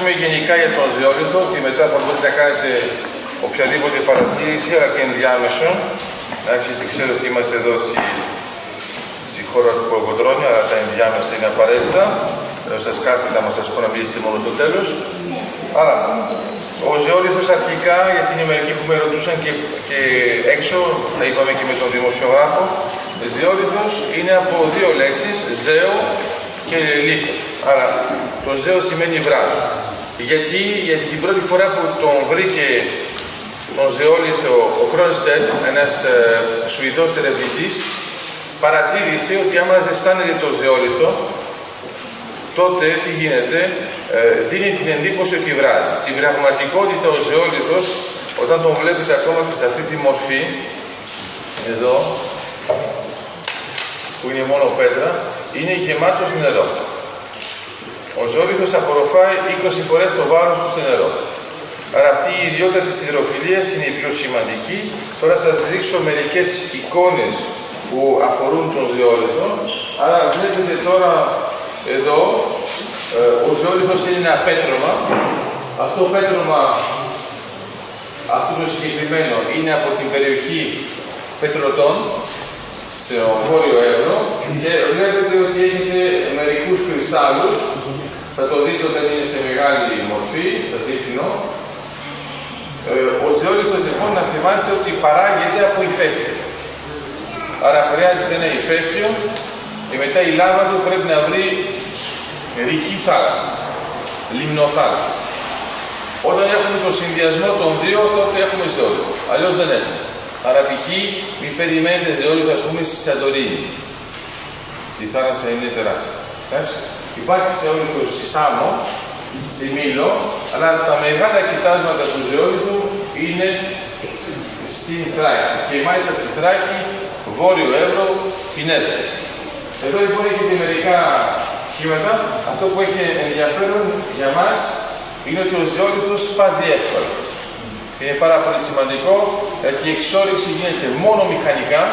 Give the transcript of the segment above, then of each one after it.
μιλήσουμε γενικά για τον ζεόλιθο και μετά θα μπορείτε να κάνετε οποιαδήποτε παρατήρηση, αλλά και ενδιάμεσο. Εντάξει, γιατί ξέρω ότι είμαστε εδώ στη χώρα του Κολοκοτρώνη, αλλά τα ενδιάμεσα είναι απαραίτητα. Θα σας κάσετε να σας πω να μιλήσετε μόνο στο τέλος. Άρα, ο ζεόλιθος αρχικά, γιατί είναι μερικοί που με ρωτούσαν και έξω, τα είπαμε και με τον δημοσιογράφο, ζεόλιθος είναι από δύο λέξεις, ζέο και λίθος. Άρα, το ζέο σημαίνει βράδυ. Γιατί την πρώτη φορά που τον βρήκε τον ζεόλιθο ο Κρόνστεντ, ένας Σουηδός ερευνητής, παρατήρησε ότι άμα ζεστάνεται το ζεόλιθο, τότε τι γίνεται, δίνει την εντύπωση ότι βράζει. Στην πραγματικότητα ο ζεόλιθος, όταν τον βλέπετε ακόμα και σε αυτή τη μορφή, εδώ, που είναι μόνο πέτρα, είναι γεμάτος νερό. Ο ζεόλιθος απορροφάει 20 φορές το βάρος του σε νερό. Άρα αυτή η ιδιότητα της υδροφιλίας είναι η πιο σημαντική. Τώρα θα σας δείξω μερικές εικόνες που αφορούν τον ζεόλιθο. Άρα βλέπετε τώρα εδώ, ο ζεόλιθος είναι ένα πέτρωμα. Αυτό το πέτρωμα, αυτό το συγκεκριμένο, είναι από την περιοχή Πετρωτών, στο Βόρειο Εύρο, και βλέπετε ότι έχετε μερικούς κρυστάλλους. Θα το δείτε όταν είναι σε μεγάλη μορφή, θα δείχνω. Ο ζεόλιθος λοιπόν να θυμάστε ότι παράγεται από ηφαίστειο. Άρα χρειάζεται ένα ηφαίστειο και μετά η λάβα του πρέπει να βρει ρηχή θάλασσα, λιμνοθάλασσα. Όταν έχουμε το συνδυασμό των δύο, τότε έχουμε ζεόλιθο. Αλλιώς δεν έχουμε. Άρα π.χ. μην περιμένετε ζεόλιθο, ας πούμε, στη Σαντορίνη. Η θάλασσα είναι τεράστια. Υπάρχει ζεόλιθο στη Σάμο, στη Μήλο, αλλά τα μεγάλα κοιτάσματα του ζεόλιθου είναι στην Θράκη. Και μάλιστα στη Θράκη, Βόρειο Εύρο, Πινέδα. Εδώ λοιπόν έχετε μερικά σχήματα. Αυτό που έχει ενδιαφέρον για μας είναι ότι ο ζεόλιθος σπάζει εύκολα. Είναι πάρα πολύ σημαντικό, γιατί η εξόρυξη γίνεται μόνο μηχανικά,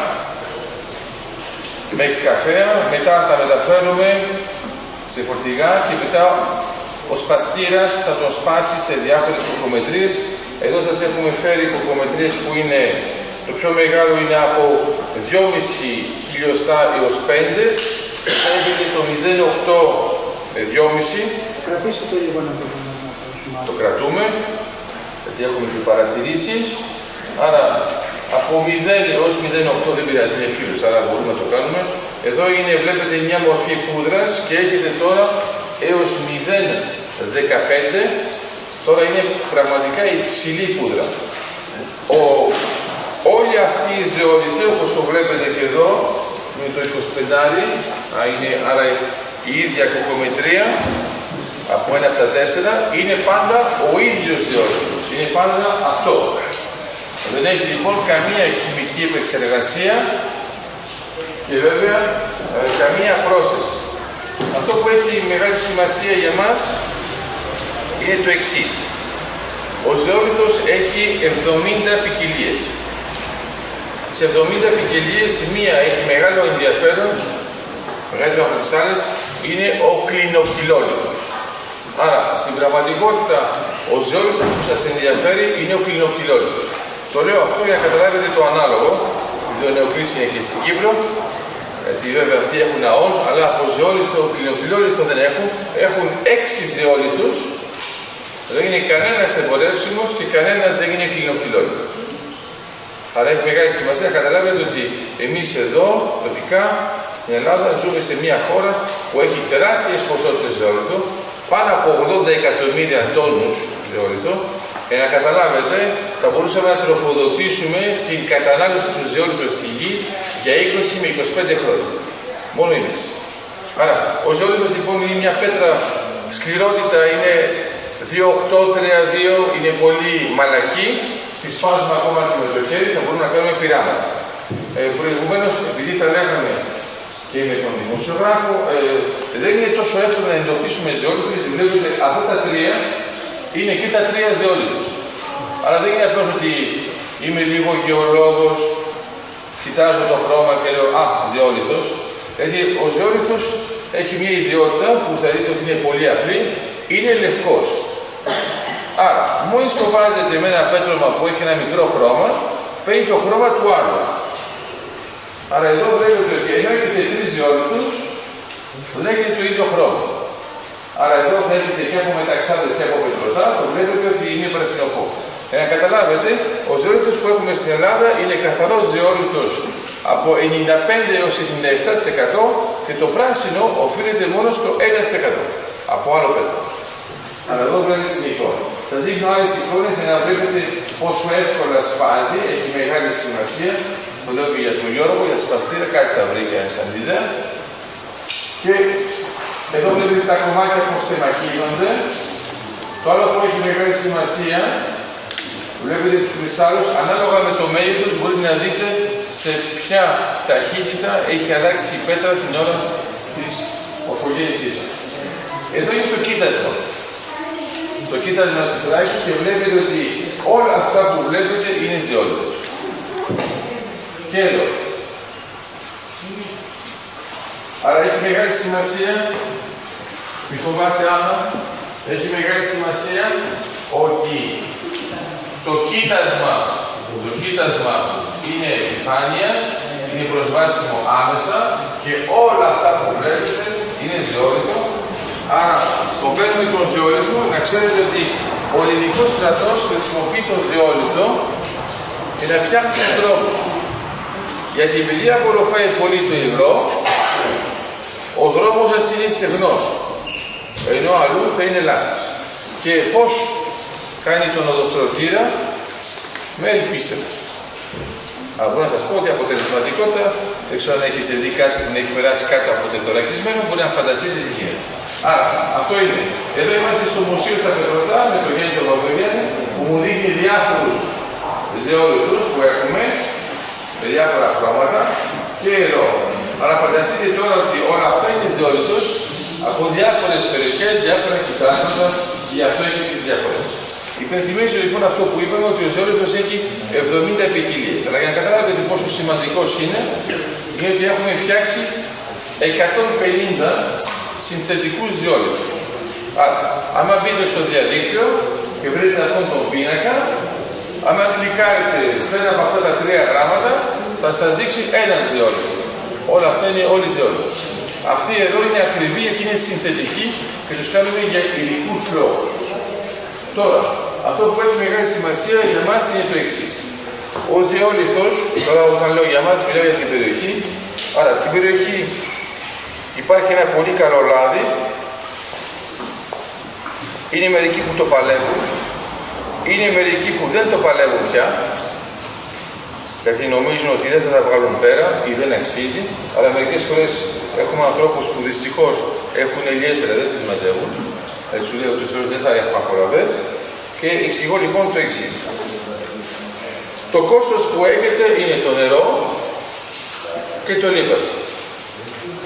με σκαφέα, μετά τα μεταφέρουμε σε φορτηγά και μετά ο σπαστήρας θα τον σπάσει σε διάφορες κοκκομετρίες. Εδώ σας έχουμε φέρει κοκκομετρίες που είναι, το πιο μεγάλο είναι από 2,5 χιλιοστά έως 5. Θα έχετε το 0,8 με 2,5. Κρατήστε το λίγο να το κρατούμε, γιατί έχουμε και παρατηρήσεις. Άρα από 0 έως 0,8 δεν πειράζει, είναι φίλος, άρα μπορούμε να το κάνουμε. Εδώ είναι, βλέπετε, μια μορφή πούδρας και έχετε τώρα έως 0,15. Τώρα είναι πραγματικά υψηλή πούδρα. Όλη αυτή η ζεόλιθη, όπως το βλέπετε και εδώ, με το 25, άρα η ίδια κοκκομετρία, από 1 από τα 4, είναι πάντα ο ίδιος ζεόλιθος. Είναι πάντα αυτό. Δεν έχει λοιπόν καμία χημική επεξεργασία και βέβαια καμία πρόσθεση. Αυτό που έχει μεγάλη σημασία για μας είναι το εξής. Ο ζεόλιθος έχει 70 ποικιλίες. Σε 70 ποικιλίες μία έχει μεγάλο ενδιαφέρον, μεγαλύτερο από τις άλλες, είναι ο κλινοκτυλόλιθος. Άρα, στην πραγματικότητα, ο ζεόλιθος που σας ενδιαφέρει είναι ο κλινοκτυλόλιθος. Το λέω αυτό για να καταλάβετε το ανάλογο. Το νεοκλής είναι και στην Κύπρο. Γιατί βέβαια αυτοί έχουν ΑΟΣ, αλλά από ζεόλιθο, κλινοκτυλόλιθο δεν έχουν. Έχουν 6 ζεόλιθους. Δεν είναι κανένας εμπορεύσιμος και κανένας δεν είναι κλινοκτυλόλιθος. Αλλά έχει μεγάλη σημασία να καταλάβετε ότι εμείς εδώ, τοπικά, στην Ελλάδα, ζούμε σε μια χώρα που έχει τεράστιες ποσότητες ζεόλιθο, πάνω από 80 εκατομμύρια τόνους ζεόλιθο. Για να καταλάβετε, θα μπορούσαμε να τροφοδοτήσουμε την κατανάλωση του ζεόλιθου στη γη για 20 με 25 χρόνια. Μόνο εμείς. Άρα, ο ζεόλιθος λοιπόν είναι μια πέτρα, σκληρότητα είναι 2,8-3,2, είναι πολύ μαλακή. Τη σπάζουμε ακόμα και με το χέρι, θα μπορούμε να κάνουμε πειράματα. Προηγουμένως, επειδή τα λέγαμε και με τον δημοσιογράφο, δεν είναι τόσο εύκολο να εντοπίσουμε ζεόλιθο, γιατί βλέπετε αυτά τα τρία είναι και τα τρία ζεόλιθος. Αλλά δεν είναι απλώς ότι είμαι λίγο γεωλόγος, κοιτάζω το χρώμα και λέω «Α, ζεόλιθος». Γιατί ο ζεόλιθος έχει μια ιδιότητα που θα δείτε ότι είναι πολύ απλή, είναι λευκός. Άρα, μόλις το βάζετε με ένα πέτρωμα που έχει ένα μικρό χρώμα, παίρνει το χρώμα του άλλου. Άρα εδώ βλέπετε ότι ενώ έχετε τρεις ζεόλιθους, δεν έχετε το ίδιο χρώμα. Άρα εδώ θα έχετε και από μεταξάδες και από πετρωτά, το βλέπετε ότι είναι πρασινοχώ. Για να καταλάβετε, ο ζεόλιθος που έχουμε στην Ελλάδα είναι καθαρός ζεόλιθος από 95 έως 97% και το πράσινο οφείλεται μόνο στο 1% από άλλο πέτρο. Αλλά εδώ βλέπετε την εικόνα. Σας δείχνω άλλες εικόνες για να βλέπετε πόσο εύκολα σπάζει, έχει μεγάλη σημασία. Το λέω και για τον Γιώργο, για σπαστήρα, κάτι τα βρήκα σαν ιδέα. Και εδώ βλέπετε τα κομμάτια που στεμαχίζονται. Το άλλο που έχει μεγάλη σημασία, βλέπετε τους κρυστάλλους, ανάλογα με το μέγεθος μπορείτε να δείτε σε ποια ταχύτητα έχει αλλάξει η πέτρα την ώρα της ορθογέννησής της. Εδώ είναι το κοίτασμα. Το κοίτασμα στράκι και βλέπετε ότι όλα αυτά που βλέπετε είναι ζεόλιθος. Και εδώ. Άρα έχει μεγάλη σημασία, μη φοβάσαι Άννα, έχει μεγάλη σημασία ότι το κοίτασμα είναι επιφάνειας, είναι προσβάσιμο άμεσα και όλα αυτά που βλέπετε είναι ζεόλιθο. Άρα, το παίρνουμε τον ζεόλιθο, να ξέρετε ότι ο ελληνικός στρατός χρησιμοποιεί τον ζεόλιθο για να φτιάχνει τους δρόμους. Γιατί επειδή απορροφάει πολύ το υγρό, ο δρόμος σας είναι στεγνός, ενώ αλλού θα είναι λάσπης. Και πώς κάνει τον οδοστρωτήρα, με ελπίστευτε. Αλλά μπορώ να σας πω ότι αποτελεσματικότητα, δεν ξέρω αν έχετε δει κάτι που έχει περάσει κάτι από τεθωρακισμένο, μπορεί να φανταστείτε τι γίνεται. Άρα, αυτό είναι. Εδώ είμαστε στο Μουσείο στα Πετρωτά με τον Γιάννη τον Παπαδογιάννη, που μου δείχνει διάφορους ζεόλιθους που έχουμε, με διάφορα χρώματα, και εδώ. Άρα φανταστείτε τώρα ότι όλα αυτά είναι ζεόλιθος από διάφορες περιοχές, διάφορα κοιτάσματα, και γι' αυτό έχει τις διαφορές. Υπενθυμίζω λοιπόν αυτό που είπαμε, ότι ο ζεόλιθος έχει 70 ποικιλίες. Αλλά για να καταλάβετε πόσο σημαντικός είναι ότι έχουμε φτιάξει 150 συνθετικούς ζεόλιθους. Άρα, άμα μπείτε στο διαδίκτυο και βρείτε αυτόν τον πίνακα, άμα κλικάρετε σε ένα από αυτά τα τρία γράμματα, θα σας δείξει έναν ζεόλιθο. Όλα αυτά είναι όλοι ζεόλιθοι. Αυτοί εδώ είναι ακριβοί γιατί είναι συνθετικοί και τους κάνουμε για υλικούς λόγους. Τώρα, αυτό που έχει μεγάλη σημασία για μας είναι το εξής. Ο ζεόλιθος, τώρα όταν λέω για μας, μιλάω για την περιοχή. Άρα, στην περιοχή υπάρχει ένα πολύ καλό λάδι. Είναι μερικοί που το παλεύουν. Είναι μερικοί που δεν το παλεύουν πια. Γιατί νομίζουν ότι δεν θα τα βγάλουν πέρα ή δεν αξίζει. Αλλά μερικές φορές έχουμε ανθρώπους που δυστυχώς έχουν ελιές, δεν τις μαζεύουν. Έτσι σου λέω ότι δεν θα έχουμε απολαβές. Και εξηγώ λοιπόν το εξής. Το κόστος που έχετε είναι το νερό και το λίπασμα.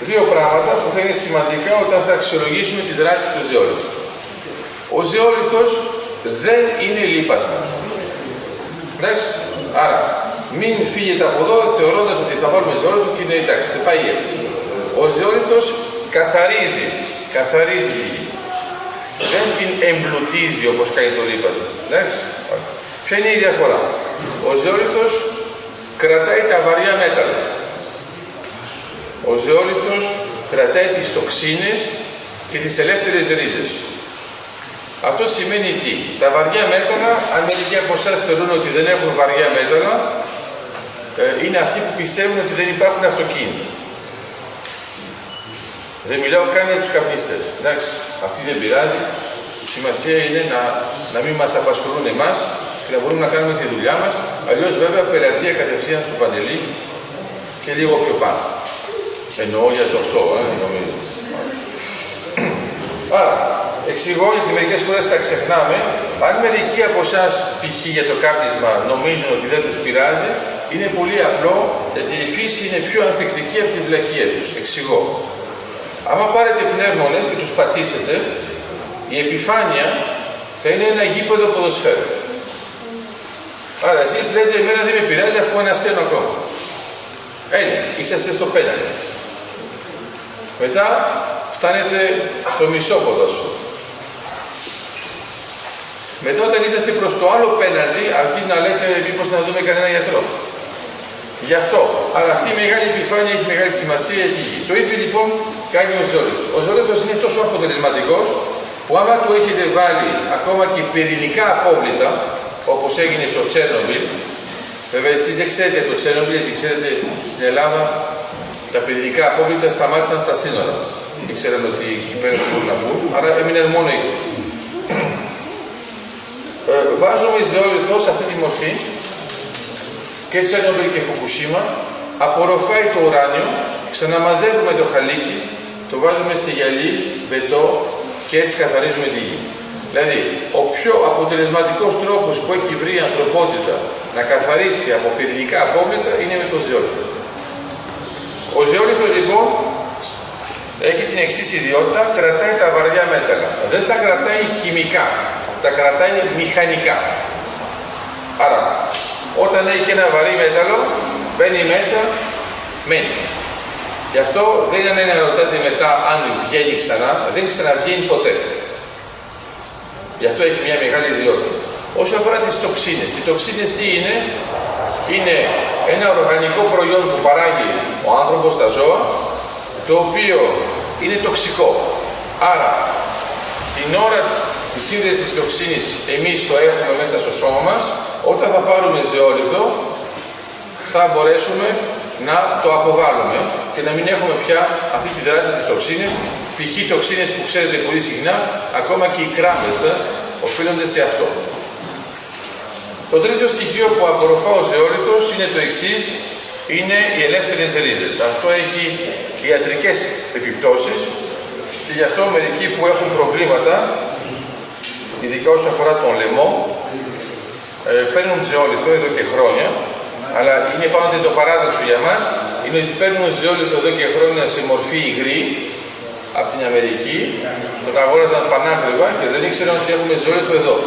Δύο πράγματα που θα είναι σημαντικά όταν θα αξιολογήσουμε τη δράση του ζεόλιθου. Ο ζεόλιθος δεν είναι λίπασμα. Εντάξει. Άρα, μην φύγετε από εδώ θεωρώντας ότι θα βάλουμε ζεόλιθο και είναι εντάξει, δεν πάει έτσι. Ο ζεόλιθος καθαρίζει τη γη. Δεν την εμπλουτίζει όπως κάνει το λίπασμα. Εντάξει. Ποια είναι η διαφορά? Ο ζεόλιθος κρατάει τα βαριά μέταλλα. Ο ζεόλιθος κρατάει τις τοξίνες και τις ελεύθερες ρίζες. Αυτό σημαίνει τι? Τα βαριά μέταλλα, αν μερικοί από εσάς θεωρούν ότι δεν έχουν βαριά μέταλλα, είναι αυτοί που πιστεύουν ότι δεν υπάρχουν αυτοκίνητα. Δεν μιλάω καν για τους καπνίστες. Εντάξει, αυτοί δεν πειράζει. Η σημασία είναι να μην μας απασχολούν εμάς και να μπορούμε να κάνουμε τη δουλειά μας. Αλλιώς βέβαια πελατεία κατευθείαν στο Παντελή και λίγο πιο πάνω. Εννοώ για το αυτό, νομίζω. Άρα, εξηγώ γιατί μερικές φορές τα ξεχνάμε. Αν μερικοί από εσάς, π.χ. για το κάπνισμα, νομίζουν ότι δεν τους πειράζει, είναι πολύ απλό γιατί η φύση είναι πιο ανθεκτική από τη βλακεία τους. Εξηγώ. Άμα πάρετε πνεύμονες και τους πατήσετε, η επιφάνεια θα είναι ένα γήπεδο ποδοσφαίρου. Άρα εσείς λέτε εμένα δεν με πειράζει αφού ανασένω ακόμα. Είσαστε στο πέναντι. Μετά φτάνετε στο μισό ποδόσφαιρο. Μετά όταν είσαστε προς το άλλο πέναλτι, αρχίζει να λέτε μήπως να δούμε κανένα γιατρό. Γι' αυτό. Άρα αυτή η μεγάλη επιφάνεια έχει μεγάλη σημασία, έχει γη. Το ίδιο λοιπόν κάνει ο ζεόλιθος. Ο ζεόλιθος είναι τόσο αποτελεσματικός που άμα του έχετε βάλει ακόμα και πυρηνικά απόβλητα, όπως έγινε στο Τσέρνομπιλ, βέβαια εσείς δεν ξέρετε το Τσέρνομπιλ, γιατί ξέρετε στην Ελλάδα τα πυρηνικά απόβλητα σταμάτησαν στα σύνορα. Δεν ξέραμε ότι εκεί πέρα δεν μπορούν να μπουν, άρα έμειναν μόνο εκεί. Βάζουμε ζεόλιθο σε αυτή τη μορφή και Τσέρνομπιλ και Φουκουσίμα, απορροφάει το ουράνιο, ξαναμαζεύουμε το χαλίκι, το βάζουμε σε γυαλί, βετό και έτσι καθαρίζουμε τη γη. Δηλαδή, ο πιο αποτελεσματικός τρόπος που έχει βρει η ανθρωπότητα να καθαρίσει από πυρηνικά απόβλητα είναι με το ζεόλιθο. Ο ζεόλιθος λοιπόν έχει την εξής ιδιότητα, κρατάει τα βαριά μέταλλα. Δεν τα κρατάει χημικά, τα κρατάει μηχανικά. Άρα, όταν έχει ένα βαρύ μέταλλο, μπαίνει μέσα, μένει. Γι' αυτό δεν είναι να ρωτάτε μετά αν βγαίνει ξανά, δεν ξαναβγαίνει ποτέ. Γι' αυτό έχει μια μεγάλη ιδιότητα. Όσο αφορά τις τοξίνες, οι τοξίνες τι είναι? Είναι ένα οργανικό προϊόν που παράγει ο άνθρωπος στα ζώα, το οποίο είναι τοξικό. Άρα, την ώρα της σύνδεσης της τοξίνης εμείς το έχουμε μέσα στο σώμα μας, όταν θα πάρουμε ζεόλιθο, θα μπορέσουμε να το αποβάλουμε και να μην έχουμε πια αυτή τη δράση της τοξίνης. Π.χ. τοξίνες που ξέρετε πολύ συχνά, ακόμα και οι κράμες σας οφείλονται σε αυτό. Το τρίτο στοιχείο που απορροφά ο ζεόλιθος είναι το εξής, είναι οι ελεύθερες ρίζες. Αυτό έχει ιατρικές επιπτώσεις και γι' αυτό μερικοί που έχουν προβλήματα, ειδικά όσο αφορά τον λαιμό, παίρνουν ζεόλιθο εδώ και χρόνια, αλλά είναι πάντοτε το παράδοξο για μας, είναι ότι παίρνουν ζεόλιθο εδώ και χρόνια σε μορφή υγρή από την Αμερική, τον αγόραζαν πανάκριβα και δεν ήξεραν ότι έχουμε ζεόλιθο εδώ.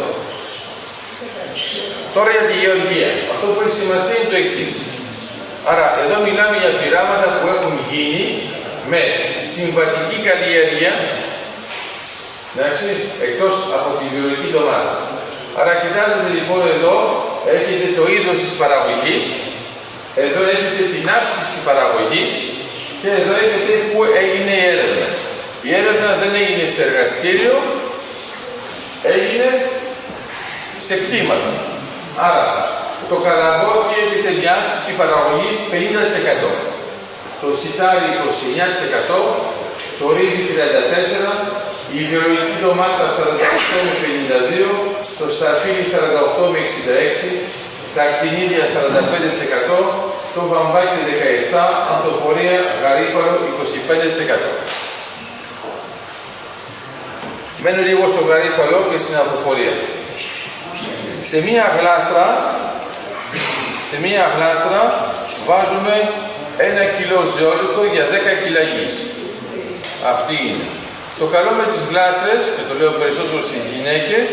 Τώρα για τη γεωργία. Αυτό που έχει σημασία είναι το εξής. Άρα εδώ μιλάμε για πειράματα που έχουν γίνει με συμβατική καλλιέργεια, εντάξει, εκτός από τη βιολογική ντομάτα. Άρα κοιτάζετε λοιπόν εδώ, έχετε το είδος της παραγωγής, εδώ έχετε την αύξηση της παραγωγής και εδώ έχετε που έγινε η έρευνα. Η έρευνα δεν έγινε σε εργαστήριο, έγινε σε κτήματα. Άρα, το καλαμπόκι έχετε μια αύξηση παραγωγής 50%. Το σιτάρι 29%, το ρύζι 34%, η βιολογική ντομάτα 48 με 52%, το σταφύλι 48 με 66%, τα ακτινίδια 45%, το βαμβάκι 17%, ανθοφορία γαρίφαλο 25%. Μένω λίγο στο γαρίφαλο και στην ανθοφορία. Σε μία γλάστρα βάζουμε 1 κιλό ζεόλιθο για 10 κιλά γης. Αυτή είναι. Το καλό με τις γλάστρες, και το λέω περισσότερο στις γυναίκες,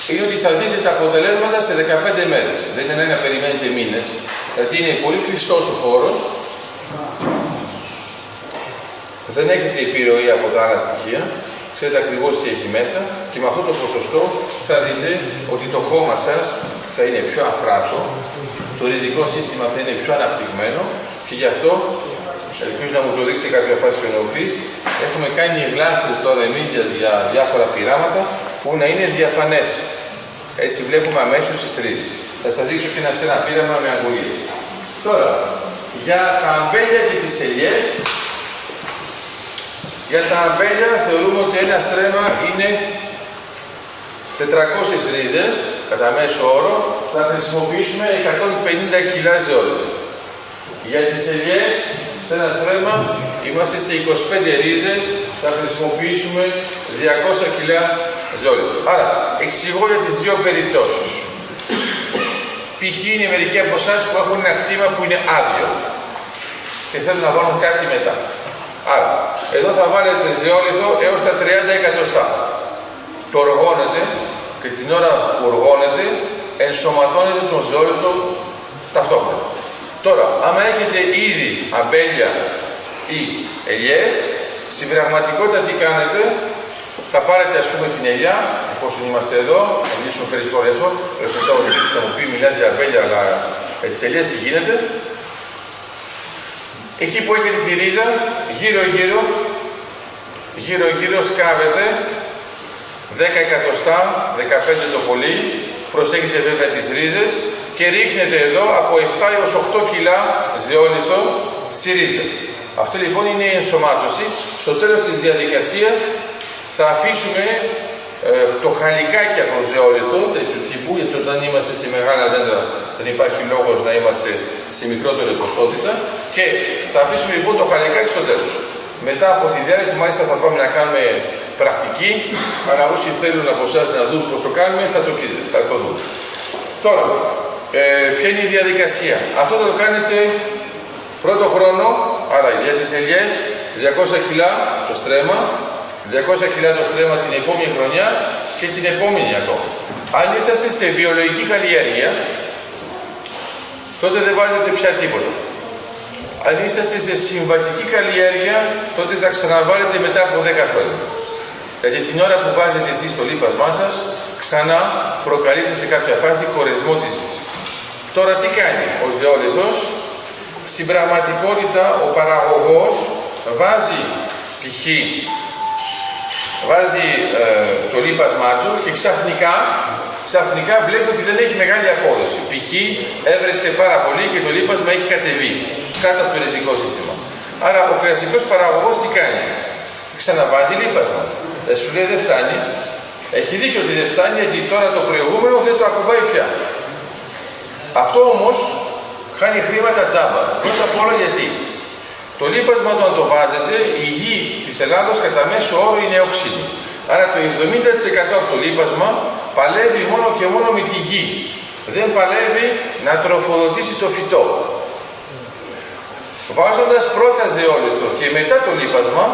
είναι ότι θα δείτε τα αποτελέσματα σε 15 μέρες. Δεν είναι να περιμένετε μήνες, γιατί είναι πολύ κλειστός ο χώρος. Δεν έχετε επιρροή από τα άλλα στοιχεία. Ξέρετε ακριβώς τι έχει μέσα και με αυτό το ποσοστό θα δείτε ότι το χώμα σας θα είναι πιο αφράτο, το ριζικό σύστημα θα είναι πιο αναπτυγμένο και γι' αυτό, ελπίζω να μου το δείξει σε κάποια φάση πιο νωρίς, έχουμε κάνει γλάστρες τώρα εμείς για διάφορα πειράματα που να είναι διαφανές. Έτσι βλέπουμε αμέσως τις ρίζες. Θα σας δείξω και ένα πείραμα με αγκουρίες. Τώρα, για τα αμπέλια και τις ελιές, για τα αμπέλια θεωρούμε ότι ένα στρέμμα είναι 400 ρίζες, κατά μέσο όρο, θα χρησιμοποιήσουμε 150 κιλά ζεόλιθο. Για τις ελιές, σε ένα στρέμμα, είμαστε σε 25 ρίζες, θα χρησιμοποιήσουμε 200 κιλά ζεόλιθο. Άρα, εξηγώ για τις δύο περιπτώσεις. Π.χ. είναι μερικοί από εσάς που έχουν ένα κτήμα που είναι άδειο και θέλουν να βάλουν κάτι μετά. Άρα, εδώ θα βάλετε ζεόλιθο έως τα 30 εκατοστά. Το οργώνετε και την ώρα που οργώνετε ενσωματώνετε τον ζεόλιθο ταυτόχρονα. Τώρα, άμα έχετε ήδη αμπέλια ή ελιές, στην πραγματικότητα τι κάνετε, θα πάρετε ας πούμε την ελιά, εφόσον είμαστε εδώ, θα μιλήσουμε περισσότερο γι' αυτό. Μετά ο Δημήτρης θα μου πει: μιλάς για αμπέλια, αλλά τις ελιές τι γίνεται. Εκεί που έχετε τη ρίζα, γύρω-γύρω σκάβετε 10 εκατοστά, 15 το πολύ. Προσέχετε βέβαια τις ρίζες και ρίχνετε εδώ από 7 έως 8 κιλά ζεόλιθο στη ρίζα. Αυτό λοιπόν είναι η ενσωμάτωση. Στο τέλος της διαδικασίας θα αφήσουμε το χαλικάκι από το ζεόλιθο, τέτοιου τύπου, γιατί όταν είμαστε σε μεγάλα δέντρα δεν υπάρχει λόγος να είμαστε σε μικρότερη ποσότητα, και θα αφήσουμε λοιπόν το χαλικάκι στο τέλος. Μετά από τη διάρκεια, μάλιστα θα πάμε να κάνουμε πρακτική, αλλά όσοι θέλουν από εσάς να δουν πώς το κάνουμε θα το δουν. Τώρα, ποια είναι η διαδικασία? Αυτό θα το κάνετε πρώτο χρόνο, άρα για τις ελιές 200 κιλά το στρέμμα, 200 κιλά το στρέμμα την επόμενη χρονιά και την επόμενη ακόμα. Αν είσαστε σε βιολογική καλλιέργεια, τότε δεν βάζετε πια τίποτα. Αν είσαστε σε συμβατική καλλιέργεια, τότε θα ξαναβάλετε μετά από 10 χρόνια. Γιατί την ώρα που βάζετε εσείς το λίπασμά σας, ξανά προκαλείτε σε κάποια φάση χωρισμό της γης. Τώρα τι κάνει ο ζεόλιθος? Στην πραγματικότητα ο παραγωγός βάζει π.χ. το λίπασμά του και ξαφνικά βλέπει ότι δεν έχει μεγάλη απόδοση. Π.χ. έβρεξε πάρα πολύ και το λίπασμα έχει κατεβεί κάτω από το ριζικό σύστημα. Άρα ο κλασικός παραγωγός τι κάνει? Ξαναβάζει λίπασμα. Σου λέει δεν φτάνει. Έχει δίκιο ότι δεν φτάνει, γιατί τώρα το προηγούμενο δεν το ακουμπάει πια. Αυτό όμως χάνει χρήματα τζάμπα. Πρώτα απ' όλα γιατί το λίπασμα όταν το βάζετε, η γη της Ελλάδος κατά μέσο όρο είναι οξύδι. Άρα το 70% από το λίπασμα παλεύει μόνο και μόνο με τη γη. Δεν παλεύει να τροφοδοτήσει το φυτό. Βάζοντας πρώτα ζεόλιθο και μετά το λίπασμα,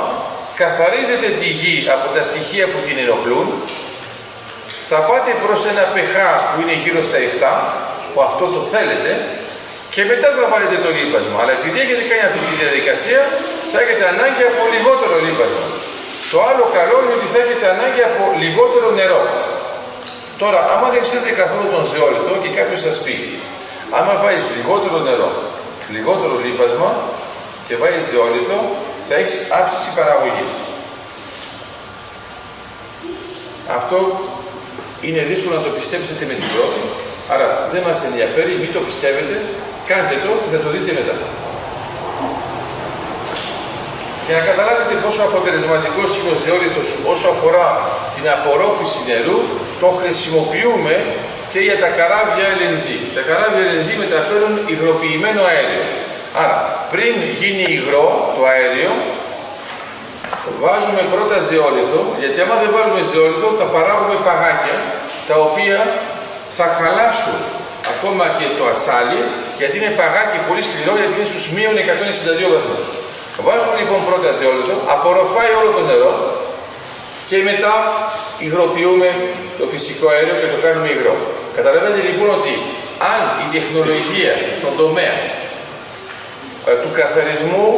καθαρίζετε τη γη από τα στοιχεία που την ενοχλούν, θα πάτε προς ένα pH που είναι γύρω στα 7, που αυτό το θέλετε, και μετά θα βάλετε το λίπασμα. Αλλά επειδή έχετε κάνει αυτή τη διαδικασία, θα έχετε ανάγκη από λιγότερο λίπασμα. Το άλλο καλό είναι ότι θα έχετε ανάγκη από λιγότερο νερό. Τώρα, άμα δεν ξέρετε καθόλου τον ζεόλιθο και κάποιος σας πει, άμα βάζεις λιγότερο νερό, λιγότερο λίπασμα και βάζεις ζεόλιθο, θα έχεις αύξηση παραγωγής. Αυτό είναι δύσκολο να το πιστέψετε με την πρώτη, άρα δεν μας ενδιαφέρει, μην το πιστεύετε, κάντε το και θα το δείτε μετά. Για να καταλάβετε πόσο αποτελεσματικός είναι ο ζεόλιθος όσο αφορά την απορρόφηση νερού, τον χρησιμοποιούμε και για τα καράβια LNG. Τα καράβια LNG μεταφέρουν υγροποιημένο αέριο. Άρα, πριν γίνει υγρό το αέριο, βάζουμε πρώτα ζεόλιθο, γιατί άμα δεν βάλουμε ζεόλιθο θα παράγουμε παγάκια, τα οποία θα χαλάσουν ακόμα και το ατσάλι, γιατί είναι παγάκι πολύ σκληρό, γιατί είναι στους μείον 162 βαθμούς. Βάζουμε λοιπόν πρώτα ζεόλιθο, απορροφάει όλο το νερό και μετά υγροποιούμε το φυσικό αέριο και το κάνουμε υγρό. Καταλαβαίνετε λοιπόν ότι αν η τεχνολογία στον τομέα του καθαρισμού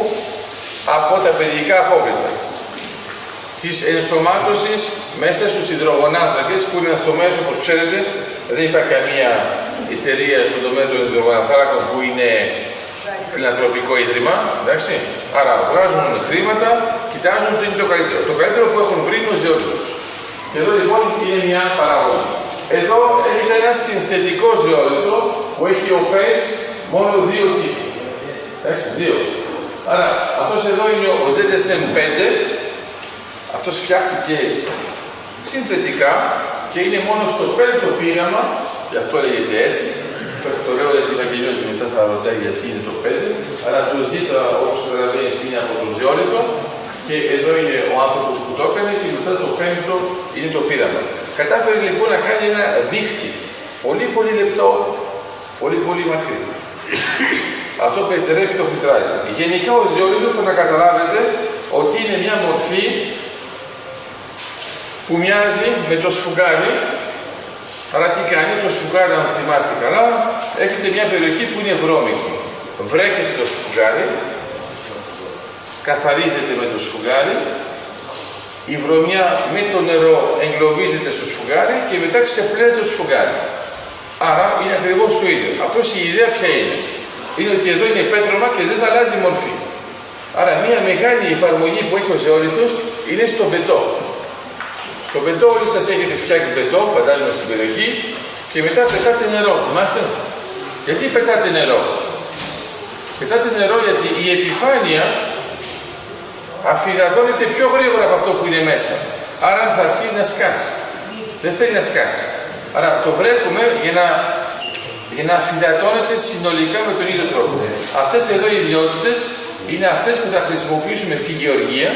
από τα παιδικά απόβλητα, της ενσωμάτωσης μέσα στους υδρογονάνθρακες, που είναι ένας τομέας, όπως ξέρετε, δεν υπάρχει καμία εταιρεία στον τομέα των υδρογονάνθρακων που είναι φιλανθρωπικό ίδρυμα, εντάξει. Άρα βγάζουν χρήματα, κοιτάζουν τι είναι το καλύτερο. Το καλύτερο που έχουν βρει είναι ο ζεόλιθος. Και εδώ λοιπόν είναι μια παραγωγή. Εδώ έχετε ένα συνθετικό ζεόλιθο που έχει οπές μόνο 2 τύπου. Εντάξει, 2. Άρα αυτός εδώ είναι ο ZSM5. Αυτός φτιάχτηκε συνθετικά και είναι μόνο στο 5ο πείραμα, γι' αυτό λέγεται έτσι. Το λέω για την Ευαγγελία και μετά θα ρωτάει γιατί είναι το 5, αλλά το ζήτα, όπως καταλαβαίνεις, είναι από το ζεόλιθο και εδώ είναι ο άνθρωπος που το έκανε και μετά το 5ο είναι το πείραμα. Κατάφερε λοιπόν να κάνει ένα δίχτυ, πολύ λεπτό, πολύ μακρύ. Αυτό επιτρέπει το φιλτράζ. Γενικά ο ζεόλιθος πρέπει να καταλάβετε ότι είναι μια μορφή που μοιάζει με το σφουγγάρι. Άρα τι κάνει το σφουγγάρι, αν θυμάστε καλά, έχετε μια περιοχή που είναι βρώμικη. Βρέχετε το σφουγγάρι, καθαρίζετε με το σφουγγάρι η βρωμιά με το νερό εγκλωβίζεται στο σφουγγάρι και μετά ξεπλένεται το σφουγγάρι. Άρα είναι ακριβώς το ίδιο. Απλώς η ιδέα ποια είναι? Είναι ότι εδώ είναι πέτρωμα και δεν αλλάζει μορφή. Άρα μια μεγάλη εφαρμογή που έχει ο ζεώρηθος είναι στο μπετό. Στο μπετό όλοι σας έχετε φτιάξει μπετό, φαντάζομαι στην περιοχή, και μετά πετάτε νερό. Θυμάστε? Γιατί πετάτε νερό? Πετάτε νερό γιατί η επιφάνεια αφυδατώνεται πιο γρήγορα από αυτό που είναι μέσα. Άρα θα αρχίσει να σκάσει. Δεν θέλει να σκάσει. Άρα το βρέχουμε για να αφυδατώνεται συνολικά με τον ίδιο τρόπο. Αυτές εδώ οι ιδιότητες είναι αυτές που θα χρησιμοποιήσουμε στη γεωργία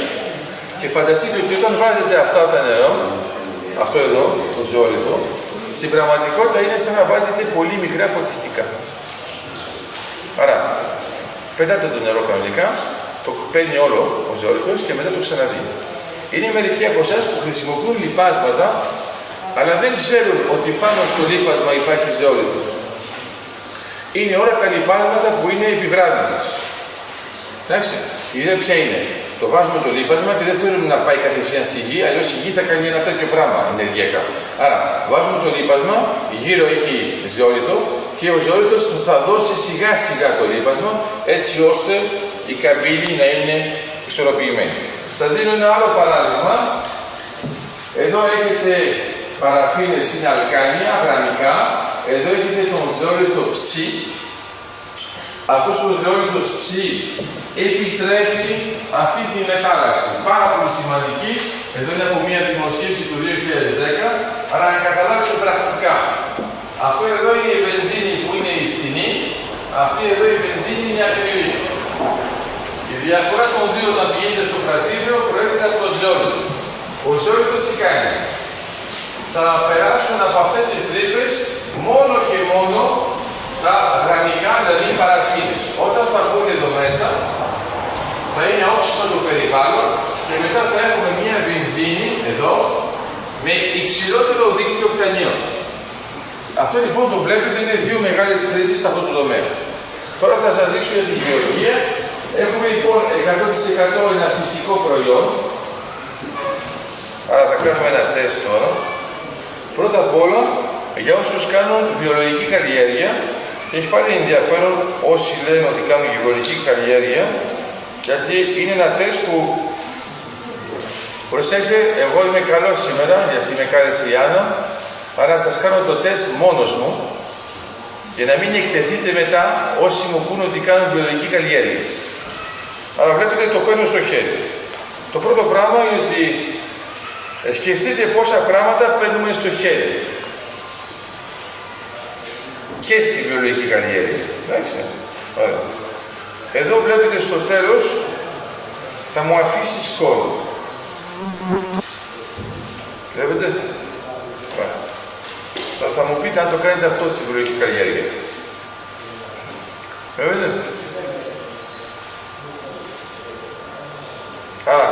και φανταστείτε ότι όταν βάζετε αυτά τα νερό, αυτό εδώ, το ζεώρηθο, στην πραγματικότητα είναι σαν να βάζετε πολύ μικρά ποτιστικά. Άρα, πετάτε το νερό κανονικά, το παίρνει όλο ο ζεώρηθος και μετά το ξαναδεί. Είναι μερικοί από εσάς που χρησιμοποιούν λιπάσματα, αλλά δεν ξέρουν ότι πάνω στο λίπασμα υπάρχει ζεώρηθος. Είναι όλα τα λιπάσματα που είναι επιβράδυνσης. Εντάξει, η ιδέα ποια είναι? Το βάζουμε το λίπασμα και δεν θέλουμε να πάει κατευθείαν στη γη, αλλιώς η γη θα κάνει ένα τέτοιο πράγμα ενεργειακά. Άρα, βάζουμε το λίπασμα, γύρω έχει ζεώρηθο και ο ζεώρηθος θα δώσει σιγά σιγά το λίπασμα, έτσι ώστε η καμπύλη να είναι ισορροπημένη. Σας δίνω ένα άλλο παράδειγμα. Εδώ έχετε παραφίνες, είναι αλκάνια, γραμμικά. Εδώ έχετε τον ζεώρηθο ψι. Αυτός ο ζεώρηθος ψι επιτρέπει αυτή τη μετάλλαξη. Πάρα πολύ σημαντική. Εδώ είναι από μια δημοσίευση του 2010. Άρα να καταλάβετε πρακτικά. Αυτό εδώ είναι η βενζίνη που είναι η φτηνή. Αυτή εδώ η βενζίνη είναι ακριβή. Η διαφορά των δύο όταν πηγαίνετε στο κρατήριο προέρχεται από το ζεώρηθο. Ο ζεώρηθος τι κάνει? Θα περάσουν από αυτές τις τρύπες μόνο και μόνο τα γραμμικά, δηλαδή οι παραφίνες. Όταν θα μπουν εδώ μέσα, θα είναι όξινο το περιβάλλον και μετά θα έχουμε μια βενζίνη εδώ με υψηλότερο δίκτυο κτανίων. Αυτό λοιπόν το βλέπετε είναι δύο μεγάλες κρίσεις σε αυτό το τομέα. Τώρα θα σας δείξω για την γεωργία. Έχουμε λοιπόν 100% ένα φυσικό προϊόν. Άρα θα κάνουμε ένα τεστ τώρα. Πρώτα απ' όλα, για όσους κάνουν βιολογική καλλιέργεια, και έχει πάλι ενδιαφέρον όσοι λένε ότι κάνουν βιολογική καλλιέργεια, γιατί είναι ένα τεστ που, προσέξτε, εγώ είμαι καλός σήμερα, γιατί με κάλεσε η Άννα, άρα σας κάνω το τεστ μόνος μου, για να μην εκτεθείτε μετά όσοι μου πούνε ότι κάνουν βιολογική καλλιέργεια. Άρα βλέπετε το παίρνω στο χέρι. Το πρώτο πράγμα είναι ότι σκεφτείτε πόσα πράγματα παίρνουμε στο χέρι. Και στη βιολογική καλλιέργεια. Εντάξει. Ωραία. Εδώ βλέπετε στο τέλος θα μου αφήσει σκόρ. Βλέπετε. Θα μου πείτε αν το κάνετε αυτό στη βιολογική καλλιέργεια. Βλέπετε. Άρα,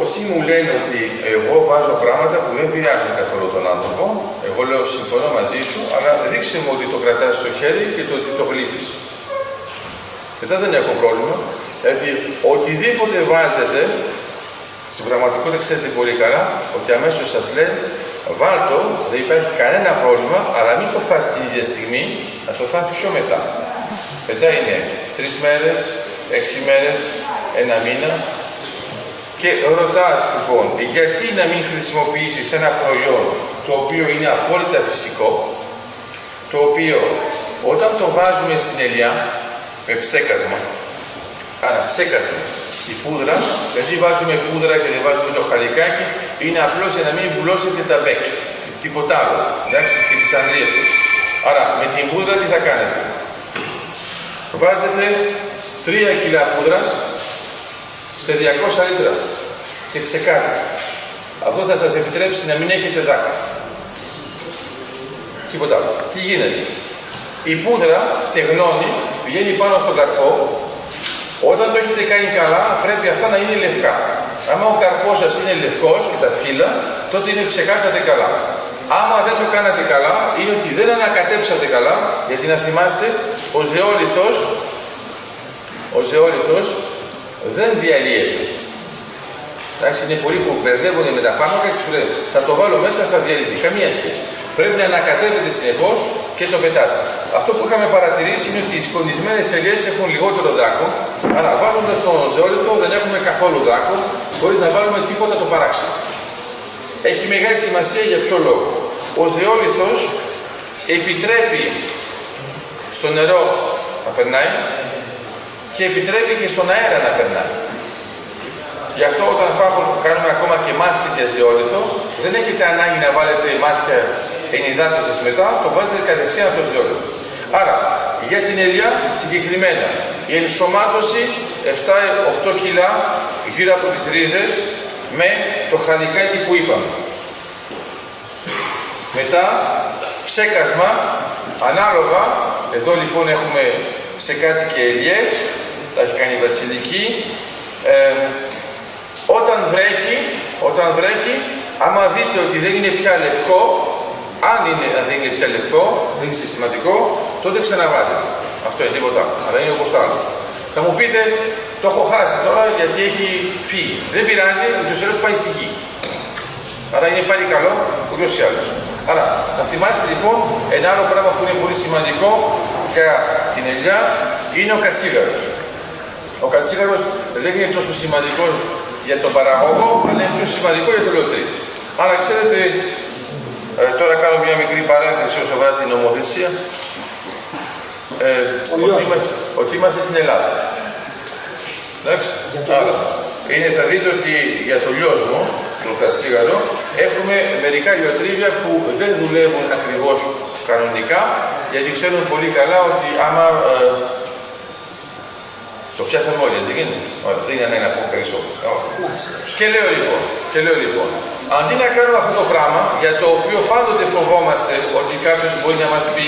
όσοι μου λένε ότι εγώ βάζω πράγματα που δεν πειράζουν καθόλου τον άνθρωπο, εγώ λέω συμφωνώ μαζί σου, αλλά δείξε μου ότι το κρατάς στο χέρι και το ότι το γλύφεις. Μετά δεν έχω πρόβλημα, γιατί οτιδήποτε βάζετε, στην πραγματικότητα ξέρετε πολύ καλά, ότι αμέσως σας λένε βάλτο, δεν υπάρχει κανένα πρόβλημα, αλλά μην το φας την ίδια στιγμή, να το φας πιο μετά. Μετά είναι 3 μέρες, 6 μέρες, 1 μήνα. Και ρωτάς λοιπόν, γιατί να μην χρησιμοποιήσεις ένα προϊόν το οποίο είναι απόλυτα φυσικό, το οποίο όταν το βάζουμε στην ελιά, με ψέκασμα, άρα ψέκασμα, η πούδρα, γιατί βάζουμε πούδρα και δεν βάζουμε το χαλικάκι, είναι απλώς για να μην βουλώσετε τα μπέκ, τίποτα άλλο, εντάξει, και τις ανδρείες σας. Άρα με την πούδρα τι θα κάνετε? Βάζετε 3 κιλά πούδρας σε 200 λίτρα και ψεκάτε. Αυτό θα σας επιτρέψει να μην έχετε δάκρυα. Τίποτα άλλο. Τι γίνεται? Η πούδρα στεγνώνει, πηγαίνει πάνω στον καρπό. Όταν το έχετε κάνει καλά, πρέπει αυτά να είναι λευκά. Άμα ο καρπός σας είναι λευκός και τα φύλλα, τότε είναι ψεκάσατε καλά. Άμα δεν το κάνατε καλά, είναι ότι δεν ανακατέψατε καλά, γιατί να θυμάστε, ο ζεώρηθος δεν διαλύεται. Εντάξει, είναι πολλοί που μπερδεύονται με τα φάρμακα και σου λένε θα το βάλω μέσα, θα διαλυθεί. Καμία σχέση. Πρέπει να ανακατεύεται συνεχώς και το πετάτε. Αυτό που είχαμε παρατηρήσει είναι ότι οι σκονισμένες ελιές έχουν λιγότερο δάκο, αλλά βάζοντας τον ζεόλιθο δεν έχουμε καθόλου δάκο, χωρίς να βάλουμε τίποτα το παράξενο. Έχει μεγάλη σημασία για ποιο λόγο. Ο ζεόλιθος επιτρέπει στο νερό να περνάει και επιτρέπει και στον αέρα να περνάει. Γι' αυτό όταν κάνουμε ακόμα και μάσκες για ζεόλιθο, δεν έχετε ανάγκη να βάλετε μάσκα ενυδάτωσης μετά, το βάζετε κατευθείαν από το ζεόλιθο. Άρα, για την ελιά συγκεκριμένα, η ενσωμάτωση 7-8 κιλά γύρω από τις ρίζες με το χαλικάκι που είπαμε. Μετά, ψέκασμα, ανάλογα, εδώ λοιπόν έχουμε ψεκάσει και ελιές, τα έχει κάνει η Βασιλική. Όταν βρέχει, άμα δείτε ότι δεν είναι πια λευκό, αν δεν είναι πια λευκό, δεν είναι συστηματικό, τότε ξαναβάζετε. Αυτό είναι τίποτα, αλλά είναι όπως το άλλο. Θα μου πείτε, το έχω χάσει τώρα γιατί έχει φύγει. Δεν πειράζει, ούτως ή άλλως πάει στη γη. Άρα είναι πάλι καλό, ούτως ή άλλως. Άρα, να θυμάστε λοιπόν, ένα άλλο πράγμα που είναι πολύ σημαντικό για την ελιά είναι ο κατσίγαρος. Ο κατσίγαρος δεν είναι τόσο σημαντικό για τον παραγωγό, αλλά είναι πιο σημαντικό για τον λωτρή. Άρα, ξέρετε, τώρα κάνω μια μικρή παρένθεση όσο αφορά την νομοθεσία. Ότι είμαστε στην Ελλάδα. Εντάξει, θα δείτε ότι για το λιόσμο, το κατσίγαρο, έχουμε μερικά λιοτρίβια που δεν δουλεύουν ακριβώς κανονικά, γιατί ξέρουν πολύ καλά ότι άμα το πιάσαμε όλοι, έτσι γίνεται. Δεν είναι ανάγκη να πω περισσότερο. Και λέω λοιπόν, αντί να κάνουμε αυτό το πράγμα, για το οποίο πάντοτε φοβόμαστε ότι κάποιος μπορεί να μας πει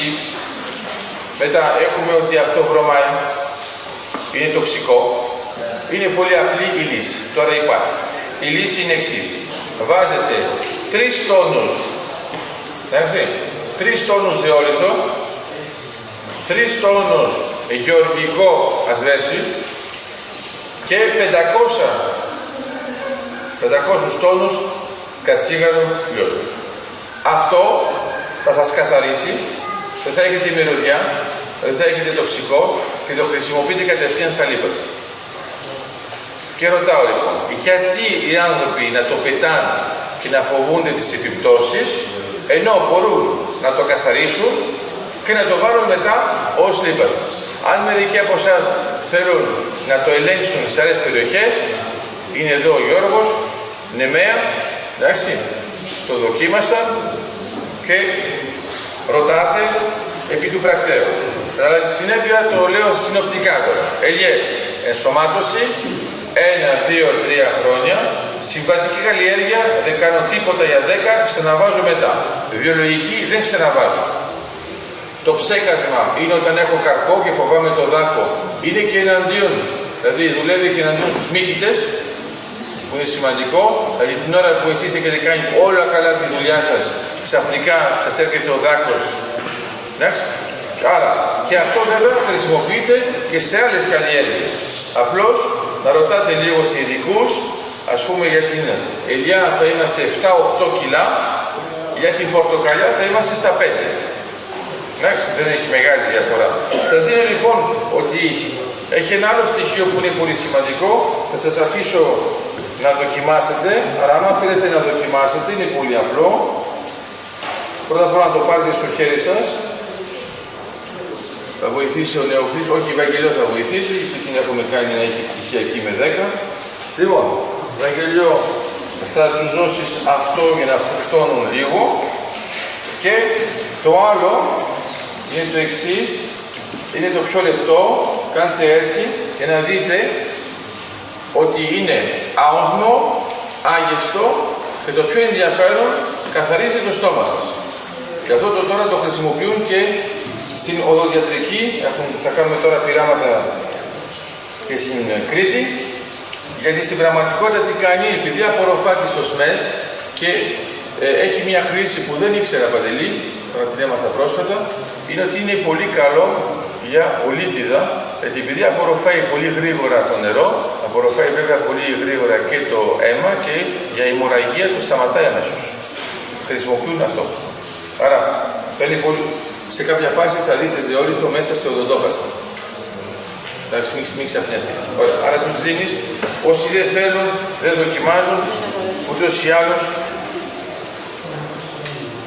μετά έχουμε ότι αυτό βρωμάει, είναι τοξικό, είναι πολύ απλή η λύση. Τώρα υπάρχει. Η λύση είναι εξής. Βάζετε 3 τόνους, εντάξει, 3 τόνους ζεόλιθο, 3 τόνους γεωργικό ασβέστη και 500 τόνους κατσίγαρο λιώσιμο. Αυτό θα σας καθαρίσει, δεν θα έχετε μυρωδιά, δεν θα έχετε τοξικό και το χρησιμοποιείτε κατευθείαν στα λίπατα. Και ρωτάω λοιπόν, γιατί οι άνθρωποι να το πετάνε και να φοβούνται τις επιπτώσεις, ενώ μπορούν να το καθαρίσουν και να το βάλουν μετά ως λίπατα. Αν μερικοί από εσάς θέλουν να το ελέγξουν σε άλλες περιοχές, είναι εδώ ο Γιώργος, Νεμαία, εντάξει, το δοκίμασα και ρωτάτε επί του πρακτέου. Αλλά στη συνέπεια το λέω συνοπτικά τώρα. Ελιές, ενσωμάτωση, 1, 2, 3 χρόνια. Συμβατική καλλιέργεια, δεν κάνω τίποτα για 10, ξαναβάζω μετά. Βιολογική, δεν ξαναβάζω. Το ψέκασμα είναι όταν έχω καρπό και φοβάμαι το δάκο. Είναι και εναντίον, δηλαδή δουλεύει και εναντίον στους μύκητες, που είναι σημαντικό. Δηλαδή την ώρα που εσείς έχετε κάνει όλα καλά τη δουλειά σας, ξαφνικά σας έρχεται ο δάκος. Εντάξει. Άρα, και αυτό βέβαια χρησιμοποιείται και σε άλλες καλλιέργειες. Απλώς να ρωτάτε λίγο σε ειδικούς, ας πούμε για την ελιά θα είμαστε 7-8 κιλά, για την πορτοκαλιά θα είμαστε στα 5. Εντάξει, δεν έχει μεγάλη διαφορά. Σας δίνω λοιπόν ότι έχει ένα άλλο στοιχείο που είναι πολύ σημαντικό, θα σας αφήσω να δοκιμάσετε, αλλά αν θέλετε να δοκιμάσετε είναι πολύ απλό. Πρώτα απ' όλα να το πάρετε στο χέρι σας. Θα βοηθήσει ο νεοφύης, όχι η Βαγγελιό θα βοηθήσει, γιατί την έχουμε κάνει να έχει πτυχία εκεί με 10. Λοιπόν, Βαγγελιό, θα τους δώσεις αυτό για να φτώνουν λίγο. Και το άλλο είναι το εξής, είναι το πιο λεπτό, κάντε έτσι και να δείτε ότι είναι άοσμο, άγευστο και το πιο ενδιαφέρον, καθαρίζει το στόμα σας. Και αυτό το τώρα το χρησιμοποιούν και στην οδοντιατρική, θα κάνουμε τώρα πειράματα και στην Κρήτη, γιατί στην πραγματικότητα τι κάνει, επειδή απορροφά τις οσμές και έχει μια χρήση που δεν ήξερα Παντελή, τώρα την έμαθα πρόσφατα, είναι ότι είναι πολύ καλό για ολίτιδα γιατί επειδή απορροφάει πολύ γρήγορα το νερό, απορροφάει βέβαια πολύ γρήγορα και το αίμα και η αιμορραγία του σταματάει αμέσως. Χρησιμοποιούν αυτό. Άρα θέλει πολύ. Σε κάποια φάση θα δείτε ζεόλιθο μέσα σε οδοντόπαστα. Εντάξει, μην ξαφνιαστεί. Άρα τους δίνεις, όσοι δεν θέλουν, δεν δοκιμάζουν, ούτως ή άλλως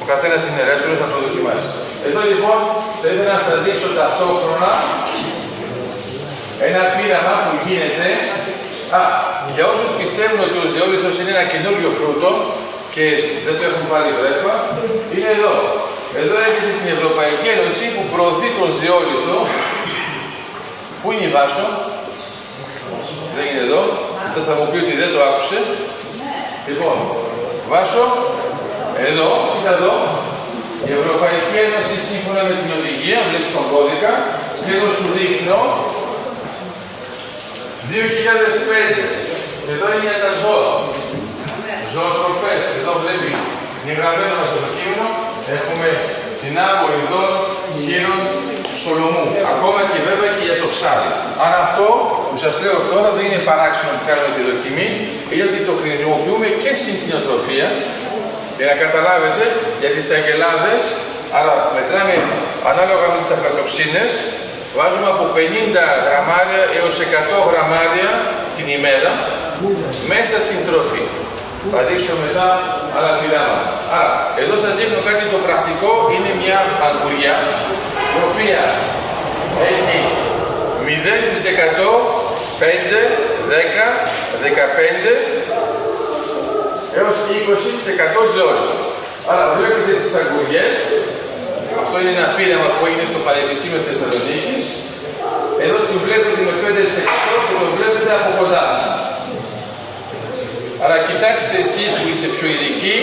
ο καθένας είναι ελεύθερος να το δοκιμάσει. Εδώ λοιπόν θα ήθελα να σας δείξω ταυτόχρονα ένα πείραμα που γίνεται. Για όσους πιστεύουν ότι ο ζεόλιθος είναι ένα καινούριο φρούτο και δεν το έχουν πάρει βρέφα, είναι εδώ. Εδώ έχετε την Ευρωπαϊκή Ένωση που προωθεί τον ζεόλιθο. Πού είναι η Βάσο? Δεν είναι εδώ. Θα μου πει ότι δεν το άκουσε. Λοιπόν, Βάσο, εδώ, κοίτα εδώ. Η Ευρωπαϊκή Ένωση σύμφωνα με την οδηγία, βλέπεις τον κώδικα, και εδώ σου δείχνω 2005. Εδώ είναι για τα ζώα. Ζωοτροφές. Εδώ βλέπει, είναι γραμμένο μας το κείμενο. Έχουμε την άγω ειδών γύρων Σολομού. Ακόμα και βέβαια και για το ψάρι. Άρα αυτό που σας λέω τώρα δεν είναι παράξενο που κάνουμε τη δοκιμή, γιατί το χρησιμοποιούμε και στην κτηνοτροφία. Για να καταλάβετε, για τις αγελάδες, άρα μετράμε ανάλογα με τις αφλατοξίνες, βάζουμε από 50 γραμμάρια έως 100 γραμμάρια την ημέρα μέσα στην τροφή. Θα δείξω μετά άλλα πειράματα. Άρα, εδώ σας δείχνω κάτι το πρακτικό, είναι μια αγκουριά, η οποία έχει 0%, 5, 10, 15, έως 20% ζεόλιθο. Άρα βλέπετε τις αγκουριές. Αυτό είναι ένα πείραμα που έγινε στο Πανεπιστήμιο Θεσσαλονίκης. Εδώ το βλέπετε με 5% και το βλέπετε από κοντά. Άρα κοιτάξτε εσείς που είστε πιο ειδικοί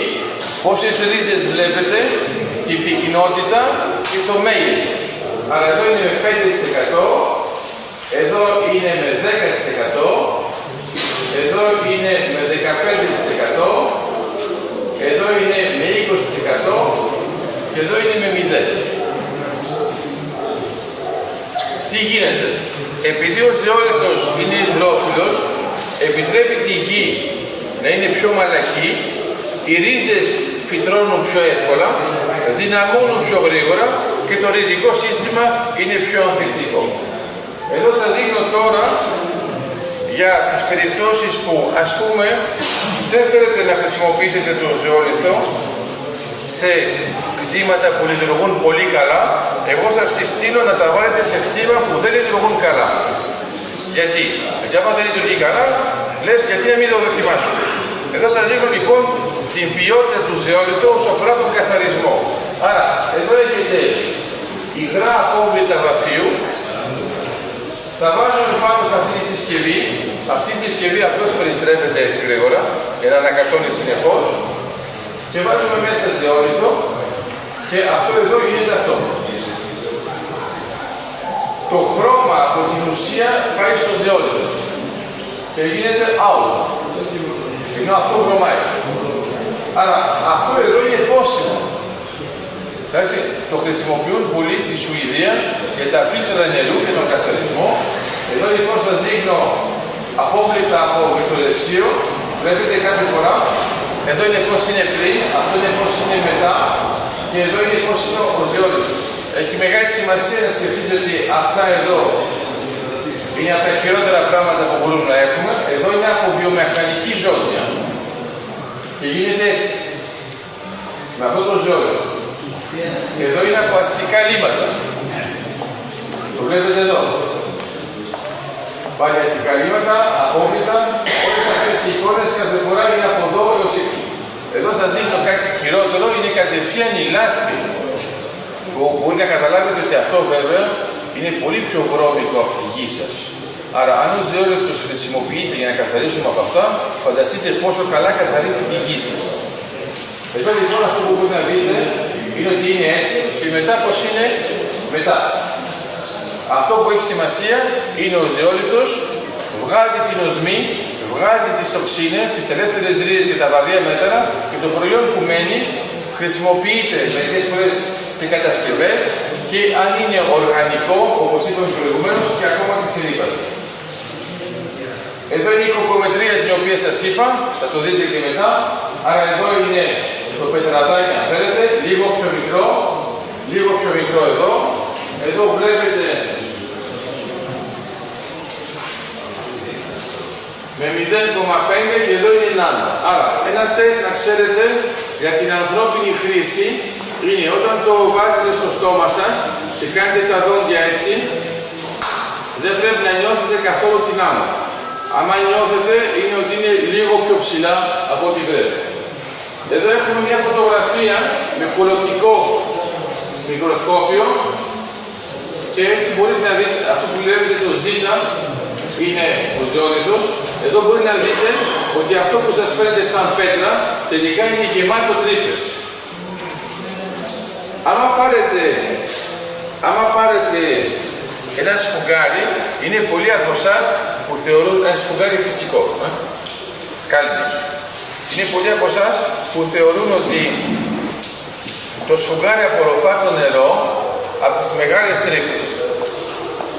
πόσες ρίζες βλέπετε, την πυκνότητα και το μέγεθος. Άρα εδώ είναι με 5%, εδώ είναι με 10%, εδώ είναι με 15%, εδώ είναι με 20% και εδώ είναι με 0. Τι γίνεται? Επειδή ο ζεόλιθος είναι υδρόφιλος, επιτρέπει τη γη να είναι πιο μαλακή, οι ρίζες φυτρώνουν πιο εύκολα, δυναμώνουν πιο γρήγορα και το ριζικό σύστημα είναι πιο ανθεκτικό. Εδώ σας δείχνω τώρα για τις περιπτώσεις που, ας πούμε, δεν θέλετε να χρησιμοποιήσετε το ζεόλιθο σε κτήματα που λειτουργούν πολύ καλά, εγώ σας συστήνω να τα βάλετε σε κτήμα που δεν λειτουργούν καλά. Γιατί? Γιατί άμα δεν λειτουργεί καλά, λες γιατί να μην το δοκιμάσω. Εδώ σας δείχνω λοιπόν την ποιότητα του ζεόλιθου όσο αφορά τον καθαρισμό. Άρα, εδώ έχετε υγρά απόβλητα βαφείου. Θα βάζουμε πάνω σε αυτή τη συσκευή. Αυτή η συσκευή απλώς περιστρέφεται έτσι γρήγορα για να ανακατώνει συνεχώς. Και βάζουμε μέσα ζεόλιθο και αυτό εδώ γίνεται αυτό. Το χρώμα από την ουσία πάει στο ζεόλιθο και γίνεται άουσμα. Ενώ αυτό χρωμάει. Άρα αυτό εδώ είναι πόσιμο. Εντάξει, το χρησιμοποιούν πολύ στη Σουηδία για τα φίλτρα νερού και τον καθαρισμό. Εδώ λοιπόν σας δείχνω απόβλητα από μυθοδεξίο. Βλέπετε κάθε φορά. Εδώ είναι πώς είναι πριν, αυτό είναι πώς είναι μετά και εδώ είναι πώς είναι ο ζεόλιθος. Έχει μεγάλη σημασία να σκεφτείτε ότι αυτά εδώ είναι από τα χειρότερα πράγματα που μπορούμε να έχουμε. Εδώ είναι από βιομηχανική ζώνη. Και γίνεται έτσι. Με αυτό το ζεόλιθο. Εδώ είναι από αστικά λίμματα. Το βλέπετε εδώ. Πάλι αστικά λίμματα, απόβλητα, όλες αυτές οι εικόνες κάθε φορά είναι από εδώ έως εκεί. Εδώ σας δείχνω κάτι χειρότερο, είναι κατευθείαν η λάσπη. Που μπορεί να καταλάβετε ότι αυτό βέβαια είναι πολύ πιο βρώμικο από τη γη σας. Άρα, αν ο ζεόλιθος χρησιμοποιείται για να καθαρίσουμε από αυτά, φανταστείτε πόσο καλά καθαρίζει τη γη σας. Εδώ λοιπόν αυτό που μπορείτε να δείτε είναι ότι είναι έτσι και μετά πως είναι μετά. Αυτό που έχει σημασία είναι ο ζεόλιθος βγάζει την οσμή, βγάζει τις τοξίνες, τις ελεύθερες ρίζες και τα βαριά μέταλλα και το προϊόν που μένει χρησιμοποιείται μερικές φορές σε κατασκευές, και αν είναι οργανικό, όπως είπαμε προηγουμένως, και ακόμα και σε ρήπαση. Εδώ είναι η ηχοκομετρία την οποία σας είπα, θα το δείτε και μετά. Άρα εδώ είναι το πετραδάκι, αν θέλετε, λίγο πιο μικρό εδώ. Εδώ βλέπετε με 0,5 και εδώ είναι 1. Άρα, ένα τεστ να ξέρετε για την ανθρώπινη χρήση είναι όταν το βάζετε στο στόμα σας και κάνετε τα δόντια έτσι, δεν πρέπει να νιώθετε καθόλου την άμμο. Άμα νιώθετε, είναι ότι είναι λίγο πιο ψηλά από ό,τι πρέπει. Εδώ έχουμε μια φωτογραφία με κολοπτικό μικροσκόπιο και έτσι μπορείτε να δείτε, αυτό που βλέπετε το Z είναι ο ζεώρυθος. Εδώ μπορείτε να δείτε ότι αυτό που σας φαίνεται σαν πέτρα τελικά είναι γεμάτο τρύπες. Άμα πάρετε ένα σφουγγάρι, είναι πολλοί από εσάς που θεωρούν ένα σφουγγάρι φυσικό. Κάλυμνος. Είναι πολλοί από εσάς που θεωρούν ότι το σφουγγάρι απορροφά το νερό από τις μεγάλες τρύπες.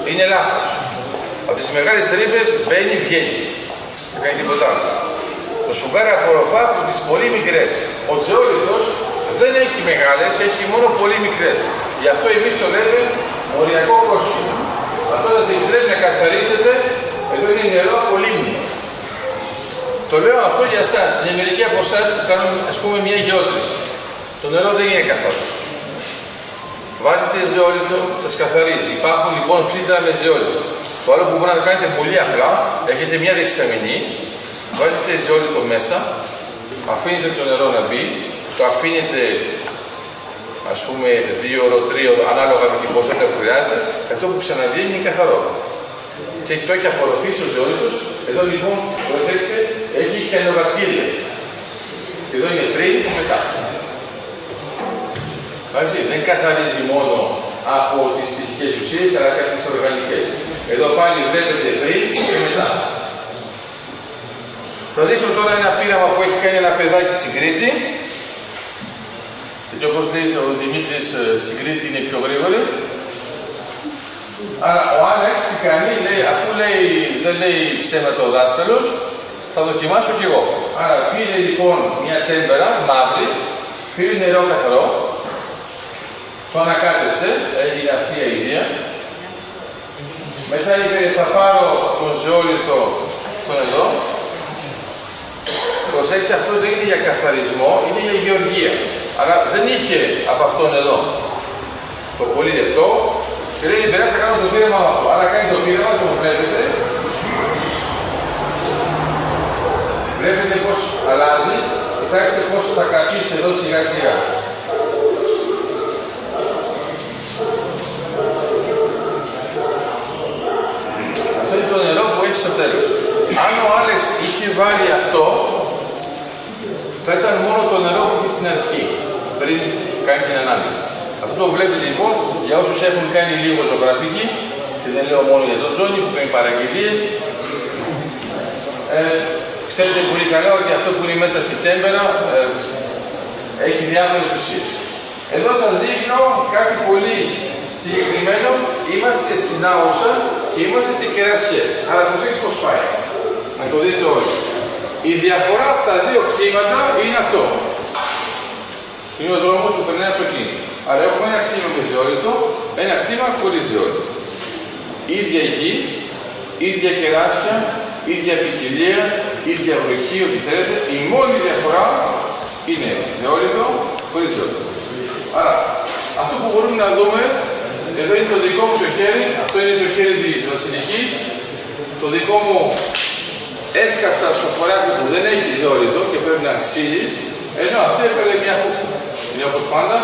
Είναι λάθος. Από τις μεγάλες τρύπες μπαίνει, βγαίνει. Δεν κάνει τίποτα άλλο. Το σφουγγάρι απορροφά από τις πολύ μικρές. Ο ζεώρυθος δεν έχει μεγάλες, έχει μόνο πολύ μικρές. Γι' αυτό εμείς το λέμε οριακό πρόσκυνο. Αυτό σας επιτρέπει να καθαρίσετε. Εδώ είναι νερό από λίμνη. Το λέω αυτό για εσάς. Είναι μερικοί από εσάς που κάνουν, ας πούμε, μια γεώτρηση. Το νερό δεν είναι καθαρό. Βάζετε ζεώρυθο, σας καθαρίζει. Υπάρχουν λοιπόν φίλτρα με ζεώρυθο. Το άλλο που μπορείτε να το κάνετε πολύ απλά, έχετε μια δεξαμενή, βάζετε ζεώρυθο μέσα, αφήνετε το νερό να μπει, το αφήνετε ας πούμε 2 ώρες, 3 ώρες, ανάλογα με την ποσότητα που χρειάζεται, αυτό που ξαναβγαίνει είναι καθαρό. Και το έχει απορροφήσει ο ζεώρυθος. Εδώ λοιπόν, προσέξτε, έχει κιανοβακτήρια. Και εδώ είναι πριν και μετά. Δεν καθαρίζει μόνο από τις φυσικές ουσίες, αλλά και από τις οργανικές. Εδώ πάλι βλέπετε πριν και μετά. Θα δείχνω τώρα ένα πείραμα που έχει κάνει ένα παιδάκι στην Κρήτη. Και όπως λέει ο Δημήτρης, στην Κρήτη είναι πιο γρήγορη. Άρα ο Άλεξ τι κάνει, λέει, αφού λέει, δεν λέει ψέματα ο δάσκαλος, θα δοκιμάσω κι εγώ. Άρα πήρε λοιπόν μια τέμπερα μαύρη, πήρε νερό καθαρό, το ανακάτεψε, έγινε αυτή η αηδία. Μετά είπε θα πάρω τον ζεώρυθο τον εδώ. Προσέξτε, αυτό δεν είναι για καθαρισμό, είναι για γεωργία. Άρα δεν είχε από αυτόν εδώ το πολύ λεπτό. Και λέει, περάσει θα κάνω το πείραμα αυτό. Άρα κάνει το πείραμα και το βλέπετε. Βλέπετε πώς αλλάζει. Κοιτάξτε πώς θα καθίσει εδώ σιγά σιγά. Αυτό είναι το νερό που έχει στο τέλος. Αν ο Άλεξ είχε βάλει αυτό, θα ήταν μόνο το νερό που είχε στην αρχή, πριν κάνει την ανάλυση. Αυτό το βλέπετε λοιπόν για όσους έχουν κάνει λίγο ζωγραφική, και δεν λέω μόνο για τον Τζόνι που κάνει παραγγελίες. Ξέρετε πολύ καλά ότι αυτό που είναι μέσα στη τέμπερα έχει διάφορες ουσίες. Εδώ σας δείχνω κάτι πολύ συγκεκριμένο. Είμαστε στην Άωσα και είμαστε σε κερασιές. Άρα προσέξτε πώς πάει. Να το δείτε όλοι. Η διαφορά από τα δύο κτήματα είναι αυτό. Είναι ο δρόμος που περνάει από εκεί. Άρα έχουμε ένα κτήμα με ζεώρυθο, ένα κτήμα χωρίς ζεώρυθο. Ίδια γη, ίδια κεράσια, ίδια ποικιλία, ίδια βροχή, ό,τι θέλετε. Η μόνη διαφορά είναι ζεώρυθο χωρίς ζεώρυθο. Άρα, αυτό που μπορούμε να δούμε, εδώ είναι το δικό μου το χέρι, αυτό είναι το χέρι της Βασιλικής. Το δικό μου έσκαψα σοφοράκι που δεν έχει ζεώρυθο και πρέπει να ξύλεις, ενώ αυτή έφερε μια χούφτα. Είναι όπως πάντα,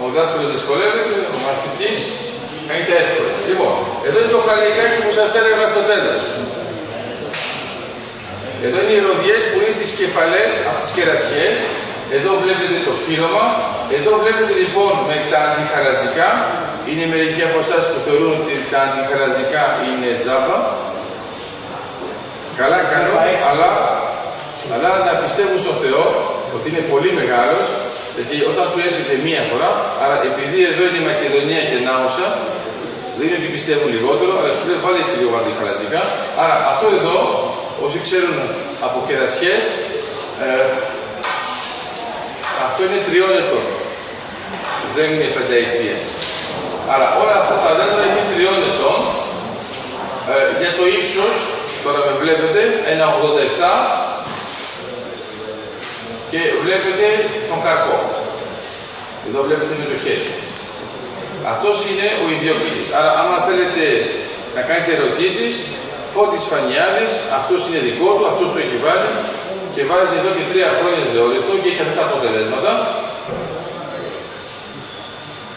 ο δάσκαλος δυσκολεύεται, ο μαθητής κάνετε εύκολα. Λοιπόν, εδώ είναι το χαλικάκι που σας έλεγα στο τέλος. Εδώ είναι οι ροδιές που είναι στις κεφαλές από τις κερασιές. Εδώ βλέπετε το φύλλωμα. Εδώ βλέπετε λοιπόν με τα αντιχαλαζικά. Είναι μερικοί από εσάς που θεωρούν ότι τα αντιχαλαζικά είναι τζάμπα. Καλά κάνω, αλλά να πιστεύουν στον Θεό ότι είναι πολύ μεγάλος Γιατί όταν σου έρχεται μία φορά, άρα επειδή εδώ είναι η Μακεδονία και Νάουσα, δεν είναι ότι πιστεύουν λιγότερο, αλλά σου λέει βάλει λίγο βαδιχαλαζικά. Άρα αυτό εδώ, όσοι ξέρουν από κερασιές, αυτό είναι 3 ετών. Δεν είναι 5 ετία. Άρα όλα αυτά τα δέντρα είναι 3 ετών. Για το ύψος, τώρα με βλέπετε, 1,87 και βλέπετε τον καρπό. Εδώ βλέπετε με το χέρι. Αυτός είναι ο ιδιοκτήτης. Άρα άμα θέλετε να κάνετε ερωτήσεις, Φώτης Φανιάδης, αυτός είναι δικό του, αυτός το έχει βάλει και βάζει εδώ και 3 χρόνια ζεόρυθο και έχει αυτά τα αποτελέσματα.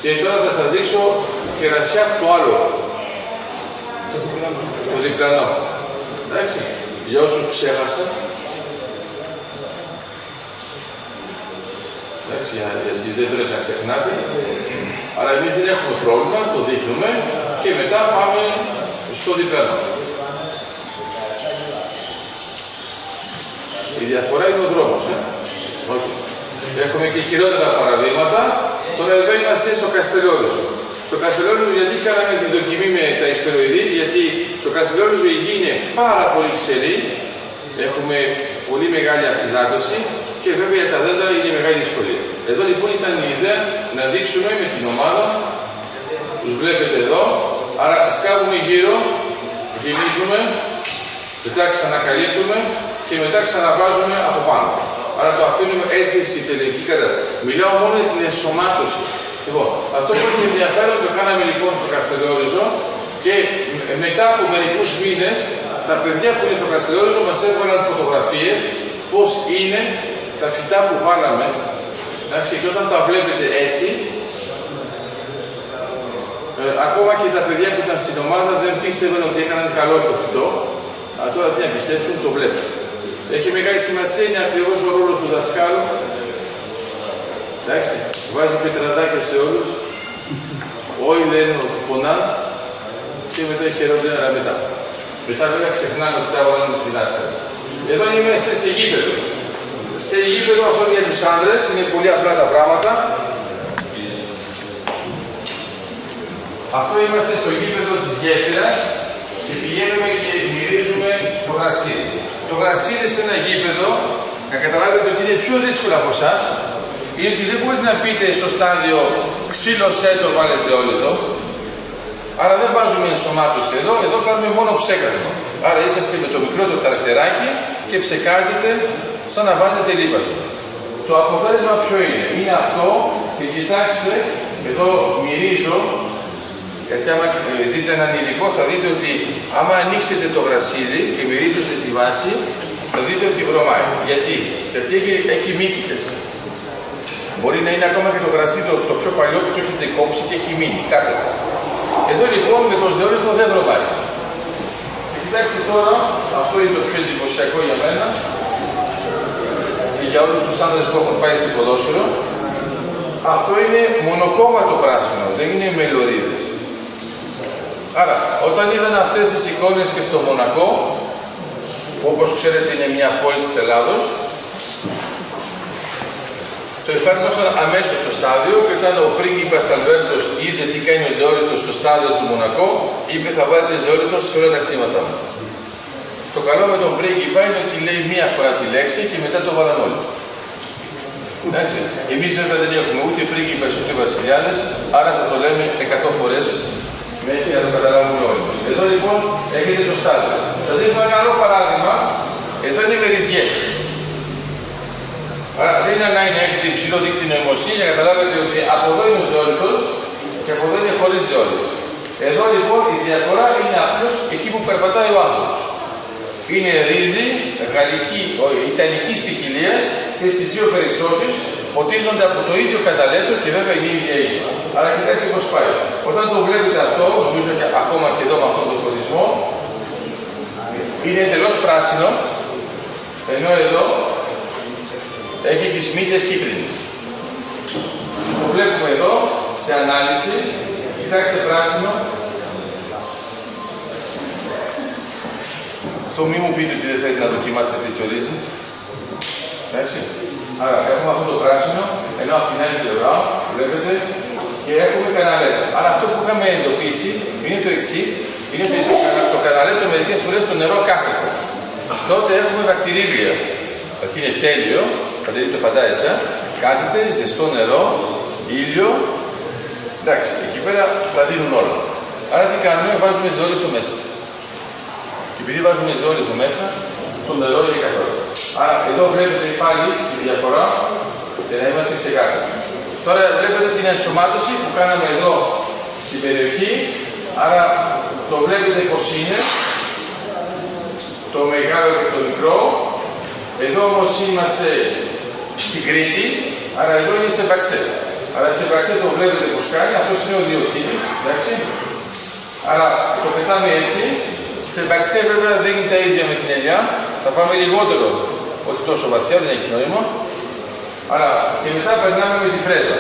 Και τώρα θα σας δείξω κερασιά το άλλο. Το διπλανό. Εντάξει. Για όσους ξέχασαν. Εντάξει, γιατί δεν πρέπει να ξεχνάτε. Αλλά εμείς δεν έχουμε πρόβλημα, το δείχνουμε και μετά πάμε στο διπλανό. Η διαφορά είναι ο δρόμος. Όχι. Έχουμε και χειρότερα παραδείγματα. Τώρα εδώ είμαστε στο Καστελόριζο. Στο Καστελόριζο γιατί κάναμε τη δοκιμή με τα ισπεροειδή, γιατί στο Καστελόριζο η γη είναι πάρα πολύ ξερή, έχουμε πολύ μεγάλη αφυλάτωση και βέβαια τα δέντρα είναι μεγάλη δυσκολία. Εδώ λοιπόν ήταν η ιδέα να δείξουμε με την ομάδα, τους βλέπετε εδώ, άρα σκάβουμε γύρω, γεμίζουμε, μετά ξανακαλύπτουμε και μετά ξαναβάζουμε από πάνω. Άρα το αφήνουμε έτσι στη τελική κατάσταση. Μιλάω μόνο για την ενσωμάτωση. Λοιπόν, αυτό που έχει ενδιαφέρον το κάναμε λοιπόν στο Καστελόριζο και μετά από μερικούς μήνες τα παιδιά που είναι στο Καστελόριζο μας έβαλαν φωτογραφίες πώς είναι τα φυτά που βάλαμε. Εντάξει, και όταν τα βλέπετε έτσι, ακόμα και τα παιδιά που ήταν στην ομάδα δεν πίστευαν ότι έκαναν καλό στο φυτό, αλλά τώρα τι να πιστέψουν, το βλέπουν. Έχει μεγάλη σημασία, είναι ακριβώς ο ρόλος του δασκάλου. Εντάξει, βάζει πετραδάκια σε όλους. Όλοι λένε ότι πονά και μετά χαίρονται, αλλά μετά. Μετά βέβαια ξεχνάνε ότι τα βάλουν τη δάσκαλα. Εδώ είμαστε σε γήπεδο. Σε γήπεδο αυτό για τους άντρες, είναι πολύ απλά τα πράγματα. Αυτό είμαστε στο γήπεδο της γέφυρας και πηγαίνουμε και μυρίζουμε το γρασίδι. Το γρασίδι σε ένα γήπεδο, να καταλάβετε ότι είναι πιο δύσκολο από εσάς, είναι ότι δεν μπορείτε να πείτε στο στάδιο ξύλωσέ το, βάλε ζεόλιθο. Άρα δεν βάζουμε ενσωμάτωση εδώ, εδώ κάνουμε μόνο ψέκασμα. Άρα είσαστε με το μικρό το ταραστεράκι και ψεκάζετε σαν να βάζετε λίπασμα. Το αποτέλεσμα ποιο είναι? Είναι αυτό και κοιτάξτε, εδώ μυρίζω, γιατί άμα δείτε έναν υλικό θα δείτε ότι άμα ανοίξετε το γρασίδι και μυρίσετε τη βάση, θα δείτε ότι βρωμάει. Γιατί? Γιατί έχει μύκητες. Μπορεί να είναι ακόμα και το γρασίδι το πιο παλιό που το έχετε κόψει και έχει μείνει κάθετα. Εδώ λοιπόν με το ζεόρυθο δεν βρωμάει. Και κοιτάξτε τώρα, αυτό είναι το πιο εντυπωσιακό για μένα και για όλους τους άντρες που έχουν πάει στο ποδόσφαιρο. Αυτό είναι μονοκόμματο πράσινο, δεν είναι με λωρίδες. Άρα, όταν είδαν αυτές τις εικόνες και στο Μονακό, που όπως ξέρετε είναι μια πόλη της Ελλάδος, το εφάρμοσαν αμέσως στο στάδιο και όταν ο πρίγκιπας Αλβέρτος είδε τι κάνει ο ζεόρυθος στο στάδιο του Μονακό, είπε θα βάλετε ζεόρυθο σε όλα τα κτήματά μου. Το καλό με τον πρίγκιπα είναι ότι λέει μία φορά τη λέξη και μετά το βάλαν όλοι. Εντάξει. Εμείς βέβαια δεν έχουμε ούτε πρίγκιπες ούτε βασιλιάδες, άρα θα το λέμε 100 φορές μέχρι να το καταλάβουν όλοι. Εδώ λοιπόν έχετε το στάδιο. Σας δίνω ένα άλλο παράδειγμα. Εδώ είναι μεριζιές. Άρα δεν είναι ανάγκη να έχετε υψηλό δίκτυο νοημοσύνη για να καταλάβετε ότι από εδώ είναι ο ζεόρυθος και από εδώ είναι χωρίς ζεόρυθο. Εδώ λοιπόν η διαφορά είναι απλώς εκεί που περπατάει ο άνθρωπος. Είναι ρύζι ιταλικής ποικιλίας και στις δύο περιπτώσεις φωτίζονται από το ίδιο καταλέτο και βέβαια είναι η ίδια ύλη. Άρα κοιτάξτε πώς πάει. Όταν το βλέπετε αυτό, νομίζω και ακόμα και εδώ με αυτόν τον φωτισμό, είναι εντελώς πράσινο, ενώ εδώ έχει τις μύτες κίτρινες. Το βλέπουμε εδώ σε ανάλυση. Κοιτάξτε πράσινο. Αυτό μη μου πείτε ότι δεν θέλετε να δοκιμάσετε τέτοιο ρύζι. Εντάξει. Άρα έχουμε αυτό το πράσινο, ενώ από την άλλη πλευρά, βλέπετε, και έχουμε καναλέτο. Άρα αυτό που είχαμε εντοπίσει είναι το εξής, είναι ότι το καναλέτο μερικές φορές το νερό κάθεται. Τότε έχουμε βακτηρίδια. Αυτό είναι τέλειο, το φαντάζεσαι, κάθεται, ζεστό νερό, ήλιο. Εντάξει, εκεί πέρα τα δίνουν όλα. Άρα τι κάνουμε, βάζουμε ζεόλιθο μέσα. Και επειδή βάζουμε ζεόλιθο μέσα, το νερό είναι καθόλου. Άρα εδώ βλέπετε πάλι τη διαφορά για να είμαστε ξεκάθαροι. Τώρα βλέπετε την ενσωμάτωση που κάναμε εδώ στην περιοχή. Άρα το βλέπετε πως είναι το μεγάλο και το μικρό. Εδώ όμως είμαστε στην Κρήτη, άρα εδώ είναι σε μπαξέ. Άρα σε μπαξέ το βλέπετε πως κάνει, αυτός είναι ο διοκτήτης, εντάξει. Άρα το πετάμε έτσι. Σε μπαξέ βέβαια δεν είναι τα ίδια με την ελιά, θα πάμε λιγότερο, όχι τόσο βαθιά, δεν έχει νόημα. Άρα και μετά περνάμε με τη φρέζα.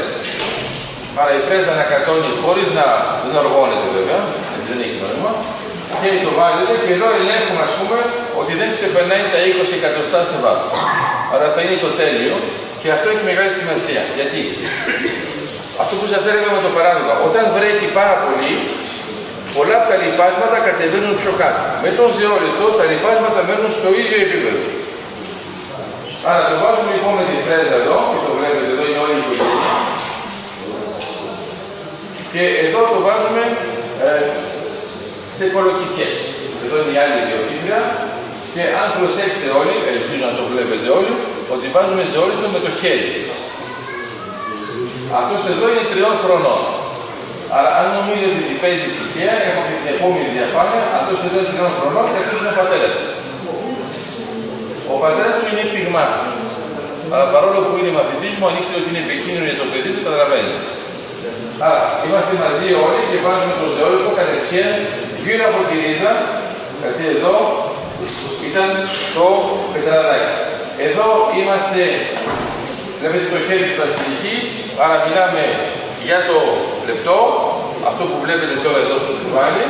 Άρα η φρέζα να κατώνει χωρίς να δεν οργώνεται βέβαια, δεν έχει νόημα. Και το βάζετε και εδώ ελέγχουμε ας πούμε ότι δεν ξεπερνάει τα 20 εκατοστά σε βάθος. Άρα θα είναι το τέλειο και αυτό έχει μεγάλη σημασία. Γιατί αυτό που σας έλεγα με το παράδειγμα, όταν βρέχει πάρα πολύ, πολλά από τα λιπάσματα κατεβαίνουν πιο κάτω. Με τον ζεόλιθο τα λιπάσματα μένουν στο ίδιο επίπεδο. Άρα το βάζουμε λοιπόν με τη φρέζα εδώ, και το βλέπετε εδώ είναι όλη η οικογένεια. Και εδώ το βάζουμε σε κολοκυθιές. Εδώ είναι η άλλη ιδιοκτήτρια. Και αν προσέξετε όλοι, ελπίζω να το βλέπετε όλοι, ότι βάζουμε ζεόλιθο με το χέρι. Αυτός εδώ είναι 3 χρονών. Άρα, αν νομίζετε ότι παίζει τυχαία, έχω και την επόμενη διαφάνεια, αυτός εδώ είναι 3 χρονών και αυτός είναι ο πατέρας του. Ο πατέρας του είναι πυγμάτος. Αλλά παρόλο που είναι μαθητής μου, αν ήξερε ότι είναι επικίνδυνο για το παιδί του, καταλαβαίνει. Άρα, είμαστε μαζί όλοι και βάζουμε το ζεόλιθο κατευθείαν γύρω από τη ρίζα, γιατί εδώ ήταν το πετραδάκι. Εδώ είμαστε, βλέπετε το χέρι της βασιλικής, άρα μιλάμε για το λεπτό, αυτό που βλέπετε τώρα εδώ στο τσουβάλι.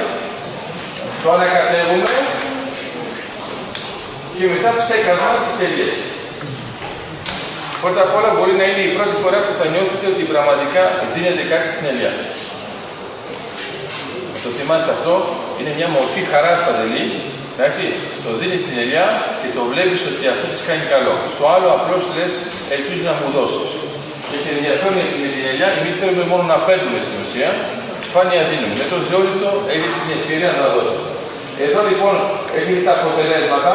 Το ανακατεύουμε και μετά ψέκασμα στις ελιές. Πρώτα απ' όλα μπορεί να είναι η πρώτη φορά που θα νιώθετε ότι πραγματικά δίνετε κάτι στην ελιά. Το θυμάστε αυτό, είναι μια μορφή χαράς παντελή. Εντάξει, το δίνεις στην ελιά και το βλέπεις ότι αυτό της κάνει καλό. Στο άλλο απλώς λες, ελπίζω να μου δώσεις. Και έχει ενδιαφέρον με την ελιά, εμείς θέλουμε μόνο να παίρνουμε στην ουσία, σπάνια δίνουμε. Με το ζεόλιθο έχει την ευκαιρία να δώσει. Εδώ λοιπόν έχει τα αποτελέσματα.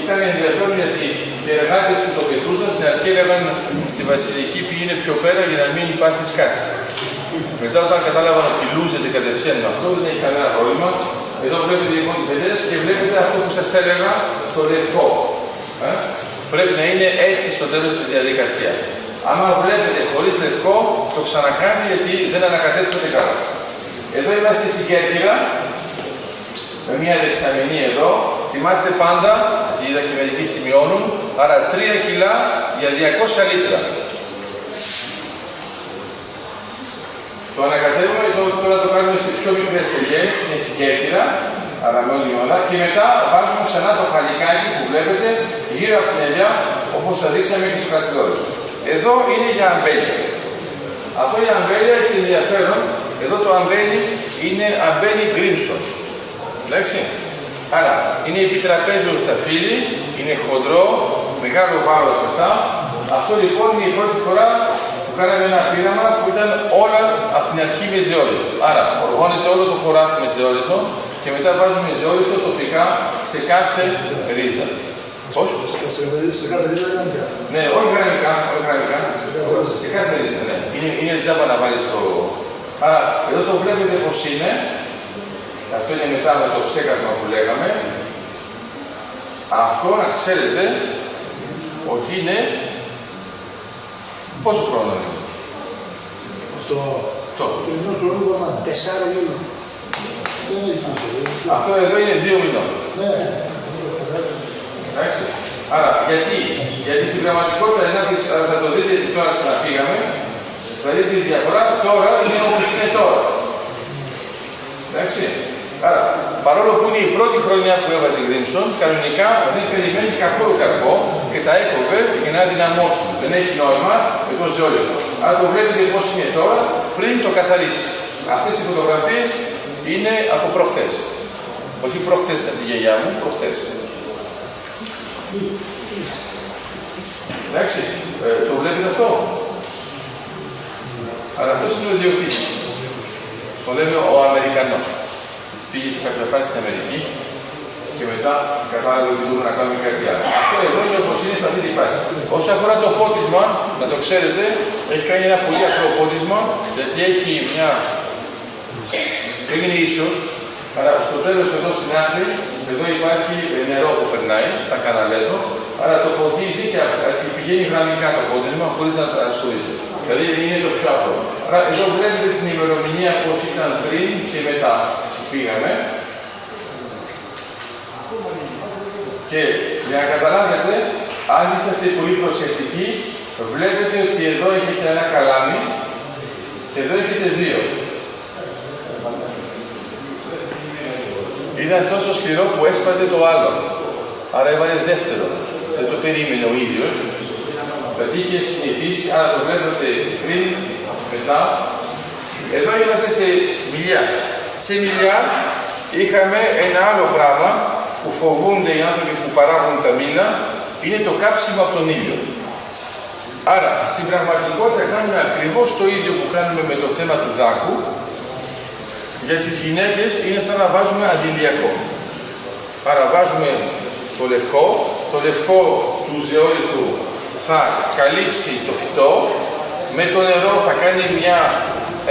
Ήταν ενδιαφέρον γιατί οι εργάτες που το πετούσαν στην αρχή έλεγαν στη βασιλική πήγαινε πιο πέρα για να μην υπάρχει κάτι. Μετά όταν κατάλαβαν ότι λούζεται κατευθείαν με αυτό, δεν έχει κανένα πρόβλημα. Εδώ βλέπετε λοιπόν τις ελιές και βλέπετε αυτό που σας έλεγα, το λευκό. Πρέπει να είναι έτσι στο τέλος της διαδικασίας. Άμα βλέπετε χωρίς λευκό, το ξανακάνει γιατί δεν ανακατεύσατε καλά. Εδώ είμαστε στην Κέρκυρα, με μια δεξαμενή εδώ. Θυμάστε πάντα, είδα και μερικοί σημειώνουν, άρα 3 κιλά για 200 λίτρα. Το ανακατεύουμε, τώρα το κάνουμε σε πιο μικρές ελιές, είναι στην Κέρκυρα, άρα με όλη ώρα, και μετά βάζουμε ξανά το χαλικάκι που βλέπετε γύρω από την ελιά, όπως θα δείξαμε και στους καστρόλους. Εδώ είναι για αμπέλια. Αυτό για αμπέλια έχει ενδιαφέρον. Εδώ το αμπέλι είναι αμπέλι Grimson. Εντάξει. Άρα είναι επιτραπέζιο στα φύλλη, είναι χοντρό, μεγάλο βάρος αυτά. Αυτό λοιπόν είναι η πρώτη φορά που κάναμε ένα πείραμα που ήταν όλα από την αρχή με ζεόλιθο. Άρα οργώνεται όλο το χωράφι με ζεόλιθο και μετά βάζουμε ζεόλιθο τοπικά σε κάθε ρίζα. Πώς? Σε κάθε ρίζα είναι. Ναι, όχι γραμμικά, σε κάθε ρίζα, ναι. Είναι τζάμπα να βάλεις το... Άρα εδώ το βλέπετε πως είναι. Αυτό είναι μετά με το ψέκασμα που λέγαμε. Αυτό να ξέρετε ότι είναι... Πόσο χρόνο είναι? Αυτό... Το. Ενός χρόνου πάνε. 4 μήνων. Δεν έχει σημασία. Αυτό εδώ είναι 2 μηνών. Ναι. Εντάξει. Άρα, γιατί στην πραγματικότητα θα το δείτε γιατί τώρα ξαναφύγαμε, θα δείτε τη διαφορά τώρα είναι όπως είναι τώρα. Εντάξει. Άρα, παρόλο που είναι η πρώτη χρονιά που έβαζε Grimson, κανονικά δεν περιμένει καθόλου καρπό, και τα έκοβε για να δυναμώσουν. Δεν έχει νόημα με το ζεόλιτο. Άρα το βλέπετε πώς είναι τώρα πριν το καθαρίσει. Αυτές οι φωτογραφίες είναι από προχθές. Όχι προχθές από τη γιαγιά μου, προχθές. Εντάξει, το βλέπετε αυτό. Αλλά αυτός είναι ο ιδιοκτήτης. Το λέμε ο Αμερικανός. Πήγε σε κάποια φάση στην Αμερική και μετά κατάλαβε ότι μπορούμε να κάνουμε κάτι άλλο. Αυτό εδώ είναι όπως είναι σε αυτή τη φάση. Όσο αφορά το πότισμα, να το ξέρετε, έχει κάνει ένα πολύ απλό πότισμα, γιατί έχει μια. Έγινε ίσο, αλλά στο τέλος εδώ στην άκρη, εδώ υπάρχει νερό που περνάει, σαν καναλέτο, άρα το ποτίζει και πηγαίνει γραμμικά το πότισμα χωρίς να ασχολείται. Δηλαδή είναι το πιο απλό. Άρα εδώ βλέπετε την ημερομηνία πώς ήταν πριν και μετά πήγαμε. Και για να καταλάβετε, αν είσαστε πολύ προσεκτικοί, βλέπετε ότι εδώ έχετε ένα καλάμι και εδώ έχετε δύο. Ήταν τόσο σκληρό που έσπαζε το άλλο. Άρα έβαλε δεύτερο. Δεν το περίμενε ο ίδιος. Δηλαδή είχε συνηθίσει, άρα το βλέπετε πριν, μετά. Εδώ είμαστε σε μιλιά. Σε μιλιά είχαμε ένα άλλο πράγμα που φοβούνται οι άνθρωποι που παράγουν τα μήλα, είναι το κάψιμο από τον ήλιο. Άρα, στην πραγματικότητα κάνουμε ακριβώς το ίδιο που κάνουμε με το θέμα του δάκου. Για τις γυναίκες είναι σαν να βάζουμε αντιλιακό. Άρα βάζουμε το λευκό του ζεόλιτου θα καλύψει το φυτό, με το νερό θα κάνει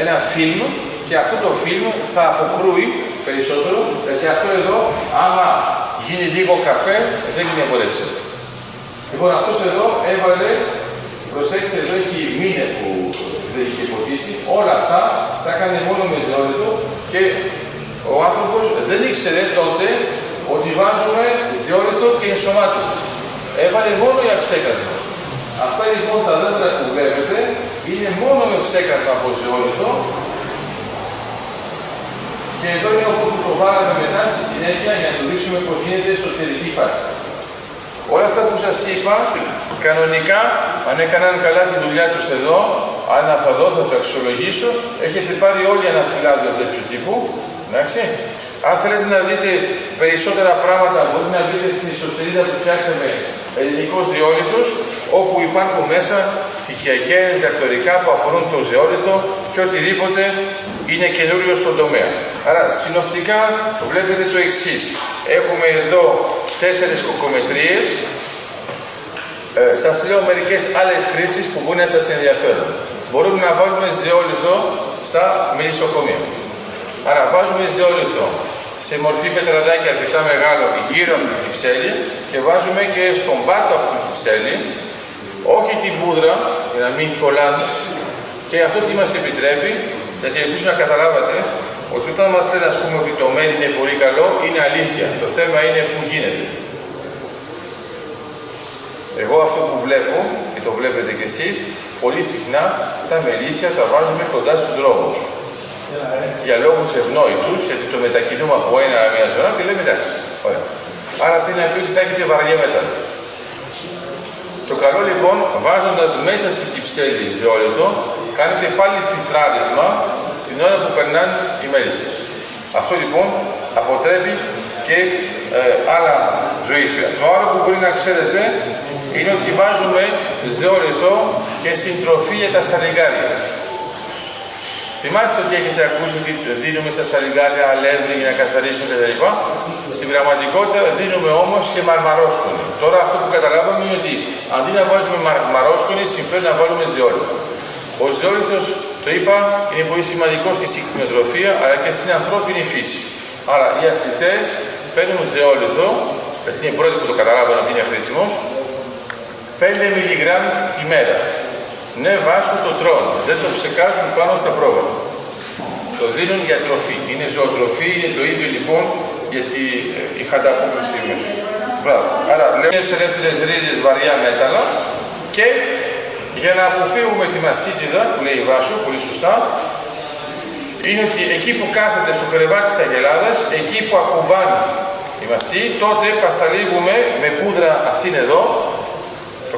ένα φιλμ και αυτό το φιλμ θα αποκρούει περισσότερο, γιατί αυτό εδώ, άμα γίνει λίγο καφέ, δεν είναι απορρεύσιμο. Λοιπόν, αυτός εδώ έβαλε, προσέξτε, εδώ έχει μήνες που δεν είχε ποτίσει, όλα αυτά τα έκανε μόνο με ζεόλιτο και ο άνθρωπος δεν ήξερε τότε ότι βάζουμε ζεόλιτο και ενσωμάτωση. Έβαλε μόνο για ψέκασμα. Αυτά λοιπόν τα δέντρα που βλέπετε είναι μόνο με ψέκασμα από ζεόλιτο. Και εδώ είναι όπως το βάλαμε μετά στη συνέχεια για να το δείξουμε πώς γίνεται η εσωτερική φάση. Όλα αυτά που σας είπα, κανονικά, αν έκαναν καλά τη δουλειά τους εδώ, αν θα δω, θα το αξιολογήσω, έχετε πάρει όλοι ένα φυλάδιο τέτοιου τύπου, εντάξει. Αν θέλετε να δείτε περισσότερα πράγματα, μπορείτε να δείτε στην ιστοσελίδα που φτιάξαμε ελληνικός ζεόλιτος, όπου υπάρχουν μέσα στοιχειακά διδακτορικά που αφορούν το ζεόλιτο και οτιδήποτε είναι καινούριο στον τομέα. Άρα, συνοπτικά βλέπετε το εξής. Έχουμε εδώ 4 κοκομετρίες. Σας λέω μερικές άλλες χρήσεις που μπορεί να σας ενδιαφέρουν. Μπορούμε να βάλουμε ζεόλιτο στα μελισσοκομεία. Άρα, βάζουμε ζεόλιτο σε μορφή πετραδάκι αρκετά μεγάλο γύρω από την κυψέλη και βάζουμε και στον πάτο από την κυψέλη, όχι την πούδρα για να μην κολλάνε, και αυτό τι μας επιτρέπει, γιατί ελπίζω να καταλάβατε ότι όταν μας λένε ότι το μέλι είναι πολύ καλό, είναι αλήθεια. Το θέμα είναι που γίνεται. Εγώ αυτό που βλέπω, και το βλέπετε κι εσείς, πολύ συχνά τα μελίσια τα βάζουμε κοντά στους δρόμους. Για λόγους ευνόητους, γιατί το μετακινούμε από μια ζωνά και λέμε εντάξει. Ωραία. Άρα θέλει να πει ότι θα έχετε βαριά μέταλλα. Το καλό λοιπόν, βάζοντας μέσα στην κυψέλη ζεόλιτο, κάνετε πάλι φιλτράρισμα την ώρα που περνάνε οι μέλισσες. Αυτό λοιπόν αποτρέπει και άλλα ζωήφια. Το άλλο που μπορεί να ξέρετε είναι ότι βάζουμε ζεόλιτο και συντροφή για τα σαλιγκάρια. Θυμάστε ότι έχετε ακούσει ότι δίνουμε στα σαλιγκάρια αλεύρι για να καθαρίσουν κτλ. Στην πραγματικότητα δίνουμε όμως και μαρμαρόσκονη. Τώρα αυτό που καταλάβαμε είναι ότι αντί να βάζουμε μαρμαρόσκονη, συμφέρει να βάλουμε ζεόλιτο. Ο ζεόλιτος, το είπα, είναι πολύ σημαντικό και στην κτηνοτροφία αλλά και στην ανθρώπινη φύση. Άρα οι αθλητές παίρνουν ζεόλιτο, γιατί είναι οι πρώτοι που το καταλάβουν ότι είναι χρήσιμος, 5 μιλιγκράμμ τη μέρα. Ναι, βάσου το τρώνε, δεν το ψεκάζουν πάνω στα πρόβατα. Το δίνουν για τροφή. Είναι ζωοτροφή, είναι το ίδιο λοιπόν, γιατί είχατε απόκριση μέσα. Μπράβο. Άρα, λέμε τις ελεύθερες ρίζες βαριά μέταλλα και για να αποφύγουμε τη μαστίτιδα, που λέει η Βάσο, πολύ σωστά, είναι ότι εκεί που κάθεται στο κρεβάτι της αγελάδας, εκεί που ακουμπάνε η μαστί, τότε πασταλίβουμε με πούδρα αυτήν εδώ,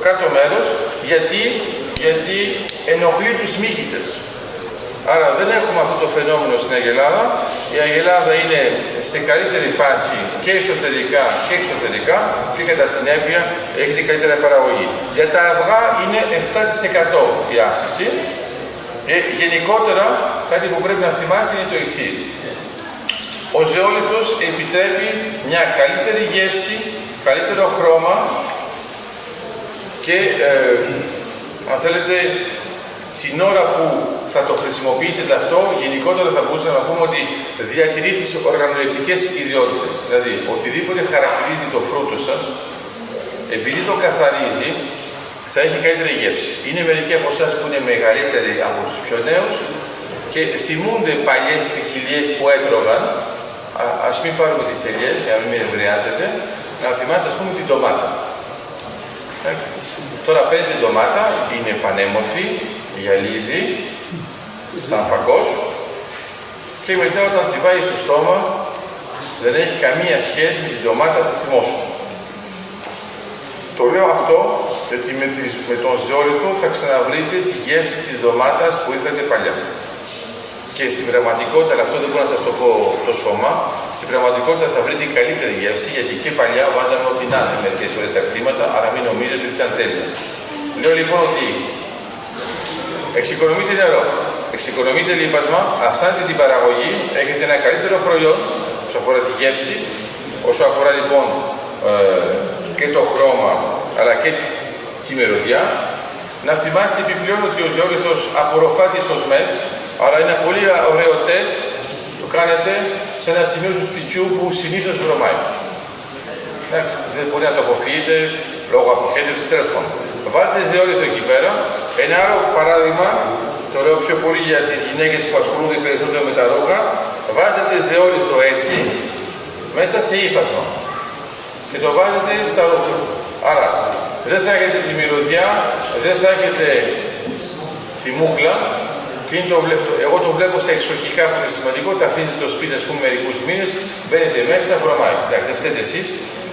κάτω μέρος, γιατί ενοχλεί τους μύκητες. Άρα δεν έχουμε αυτό το φαινόμενο στην Αγελάδα. Η Αγελάδα είναι σε καλύτερη φάση και εσωτερικά και εξωτερικά και κατά συνέπεια έχει την καλύτερη παραγωγή. Για τα αυγά είναι 7% η αύξηση. Γενικότερα κάτι που πρέπει να θυμάστε είναι το εξής. Ο ζεόλιθος επιτρέπει μια καλύτερη γεύση, καλύτερο χρώμα και αν θέλετε την ώρα που θα το χρησιμοποιήσετε αυτό, γενικότερα θα μπορούσαμε να πούμε ότι διατηρεί τις οργανολεπτικές ιδιότητες. Δηλαδή, οτιδήποτε χαρακτηρίζει το φρούτο σας, επειδή το καθαρίζει, θα έχει καλύτερη γεύση. Είναι μερικοί από εσάς που είναι μεγαλύτεροι από τους πιο νέους και θυμούνται παλιές ποικιλίες που έτρωγαν. Ας μην πάρουμε τις ελιές, για να μην με ευρεάζετε, να θυμάστε, ας πούμε, την ντομάτα. Τώρα παίρνει την ντομάτα, είναι πανέμορφη, γυαλίζει, σαν φακός και μετά όταν τη βάζεις στο στόμα δεν έχει καμία σχέση με την ντομάτα που θυμόσου. Το λέω αυτό γιατί με τον ζεόλιθο θα ξαναβρείτε τη γεύση της ντομάτας που είχατε παλιά. Και στην πραγματικότητα, αυτό δεν μπορώ να σας το πω το σώμα, στην πραγματικότητα θα βρείτε καλύτερη γεύση γιατί και παλιά βάζαμε ό,τι να είναι μερικές φορές τα κτήματα, άρα μην νομίζετε ότι ήταν τέλεια. Λέω λοιπόν ότι εξοικονομείτε νερό, εξοικονομείτε λίπασμα, αυξάνετε την παραγωγή, έχετε ένα καλύτερο προϊόν όσο αφορά τη γεύση, όσο αφορά λοιπόν και το χρώμα αλλά και τη μυρωδιά. Να θυμάστε επιπλέον ότι ο ζεόλιθος απορροφά τις οσμές, άρα είναι ένα πολύ ωραίο τεστ, το κάνετε σε ένα σημείο του σπιτιού που συνήθως βρωμάει. Δεν μπορεί να το αποφύγετε λόγω αποχέτευσης, τέλος πάντων. Βάλτε ζεόλιθο εκεί πέρα. Ένα άλλο παράδειγμα, το λέω πιο πολύ για τις γυναίκες που ασχολούνται περισσότερο με τα ρούχα, βάζετε ζεόλιθο έτσι, μέσα σε ύφασμα και το βάζετε στα ρούχα. Άρα, δεν θα έχετε τη μυρωδιά, δεν θα έχετε τη μούκλα. Και εγώ το βλέπω στα εξοχικά που είναι σημαντικό, τα αφήνετε στο σπίτι, ας πούμε, μερικούς μήνες, μπαίνετε μέσα, βρωμάει. Εντάξει, δεν φταίτε εσείς.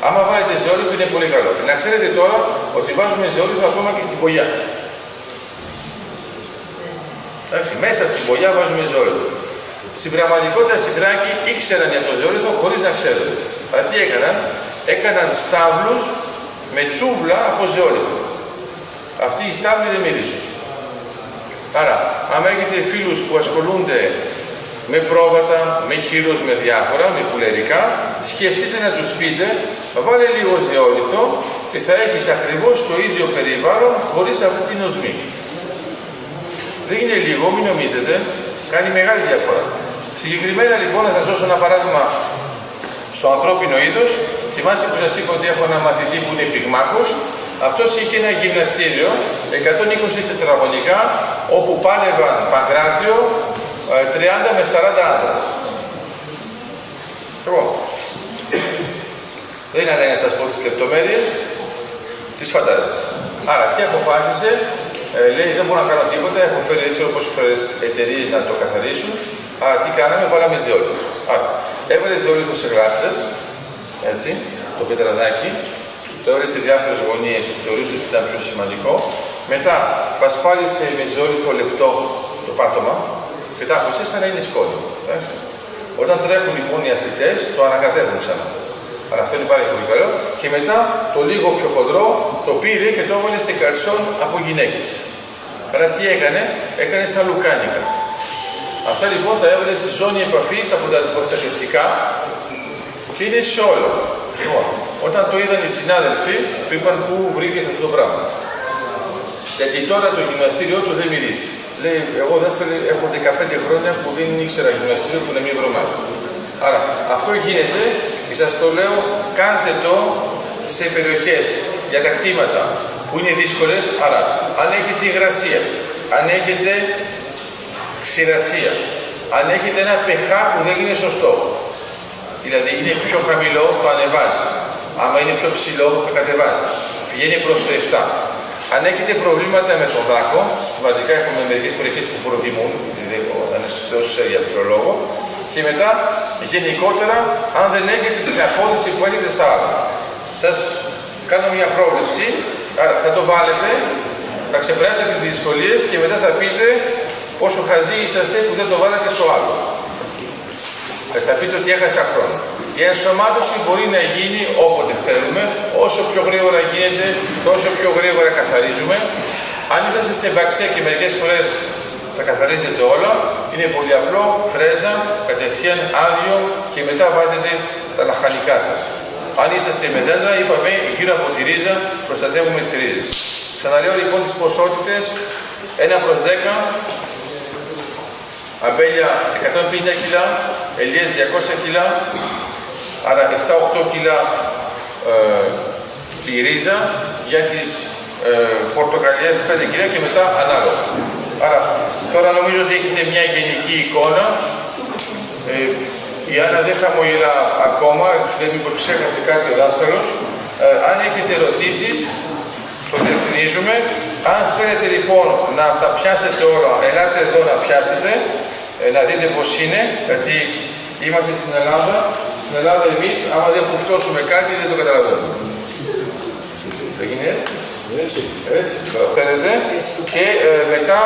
Άμα βάλετε ζεόλιθο είναι πολύ καλό. Και να ξέρετε τώρα ότι βάζουμε ζεόλιθο ακόμα και στην πογιά. Εντάξει, μέσα στην πογιά βάζουμε ζεόλιθο. Στην πραγματικότητα οι Θράκοι ήξεραν για το ζεόλιθο χωρίς να ξέρουν. Αλλά τι έκαναν? Έκαναν στάβλους με τούβλα από ζεόλιθο. Αυτοί οι στάβλοι δεν μυρίζουν. Άρα, άμα έχετε φίλους που ασχολούνται με πρόβατα, με χείρους, με διάφορα, με πουλερικά, σκεφτείτε να τους πείτε, βάλε λίγο ζεόλιθο και θα έχεις ακριβώς το ίδιο περιβάλλον χωρίς αυτή την οσμή. Δεν είναι λίγο, μην νομίζετε, κάνει μεγάλη διαφορά. Συγκεκριμένα λοιπόν, να σας δώσω ένα παράδειγμα στο ανθρώπινο είδος. Θυμάστε που σας είπα ότι έχω ένα μαθητή που είναι πυγμάχος. Αυτός είχε ένα γυμναστήριο 120 τετραγωνικά όπου πάλευαν Παγκράτιο 30 με 40 άντρες. Λοιπόν, δεν είναι ανάγκη να σας πω τις λεπτομέρειες, τις φαντάζεστε. Άρα και αποφάσισε, λέει δεν μπορώ να κάνω τίποτα, έχω φέρει δεν ξέρω πόσες φορές εταιρείες να το καθαρίσουν. Άρα τι κάναμε, βάλαμε ζεόλιθο. Άρα έβαλε ζεόλιθο σε γλάστρες, έτσι, το πετραδάκι, το έβαλε σε διάφορες γωνίες που θεωρούσε ότι ήταν πιο σημαντικό. Μετά πασπάλισε με ζεόλιθο λεπτό το πάτωμα και τα άφησε σαν να είναι σκόνη. Όταν τρέχουν λοιπόν οι αθλητές, το ανακατεύουν ξανά. Αλλά αυτό είναι πάρα πολύ καλό. Και μετά το λίγο πιο χοντρό το πήρε και το έβαλε σε καρσόν από γυναίκες. Άρα τι έκανε, έκανε σαν λουκάνικα. Αυτά λοιπόν τα έβαλε στη ζώνη επαφής από τα προστατευτικά και είναι σε όλο. Λοιπόν, όταν το είδαν οι συνάδελφοι, του είπαν πού βρήκες αυτό το πράγμα. Γιατί τώρα το γυμναστήριό του δεν μυρίζει. Λέει, εγώ δεύτερη έχω 15 χρόνια που δεν ήξερα γυμναστήριο που να μην βρωμάζει. Άρα αυτό γίνεται και σας το λέω, κάντε το σε περιοχές για τα κτήματα που είναι δύσκολες. Άρα, αν έχετε υγρασία, αν έχετε ξηρασία, αν έχετε ένα pH που δεν είναι σωστό, δηλαδή είναι πιο χαμηλό, το ανεβάζει. Άμα είναι πιο ψηλό, το κατεβάζει. Πηγαίνει προς το 7. Αν έχετε προβλήματα με τον δάκο, συστηματικά έχουμε μερικές περιοχές που προτιμούν, δηλαδή όταν Θεός ξέρει για ποιο λόγο, και μετά γενικότερα αν δεν έχετε την απόδοση που έχετε στα άλλα. Σας κάνω μια πρόβλεψη, Άρα θα το βάλετε, θα ξεπεράσετε τις δυσκολίες και μετά θα πείτε πόσο χαζοί είσαστε που δεν το βάλατε στο άλλο. Θα πείτε ότι έχασα χρόνο. Η ενσωμάτωση μπορεί να γίνει όποτε θέλουμε, όσο πιο γρήγορα γίνεται, τόσο πιο γρήγορα καθαρίζουμε. Αν είσαστε σε μπαξέ και μερικές φορές τα καθαρίζετε όλα, είναι πολύ απλό, φρέζα, κατευθείαν άδειο και μετά βάζετε τα λαχανικά σας. Αν είσαστε με δέντρα, είπαμε γύρω από τη ρίζα, προστατεύουμε τις ρίζες. Ξαναλέω λοιπόν τις ποσότητες, 1/10, αμπέλια 150 κιλά, ελιές 200 κιλά, άρα 7-8 κιλά τη ρίζα, για τις πορτοκαλιές 5 κιλά και μετά ανάλογα. Άρα τώρα νομίζω ότι έχετε μια γενική εικόνα. Η Άννα δεν χαμογελά ακόμα, τους λέει μήπως ξέχασε κάτι ο δάσκαλος. Αν έχετε ερωτήσεις, το διευκρινίζουμε. Αν θέλετε λοιπόν να τα πιάσετε όλα, ελάτε εδώ να πιάσετε, να δείτε πώς είναι, γιατί είμαστε στην Ελλάδα. Στην Ελλάδα εμείς, άμα δεν κουφτώσουμε κάτι, δεν το καταλαβαίνουμε. Δεν γίνει έτσι. Έτσι, θέλετε. Και μετά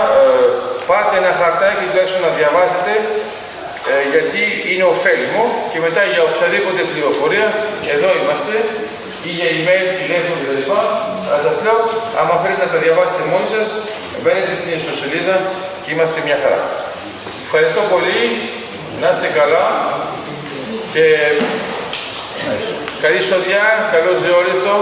πάρτε ένα χαρτάκι τουλάχιστον να διαβάσετε, γιατί είναι ωφέλιμο και μετά για οποιαδήποτε πληροφορία, εδώ είμαστε, ή για email, τηλέφωνο κτλ. Αλλά σας λέω, άμα θέλετε να τα διαβάσετε μόνοι σας, μπαίνετε στην ιστοσελίδα και είμαστε μια χαρά. Ευχαριστώ πολύ, να είστε καλά και καλή σοδιά, καλό ζεόλιθο.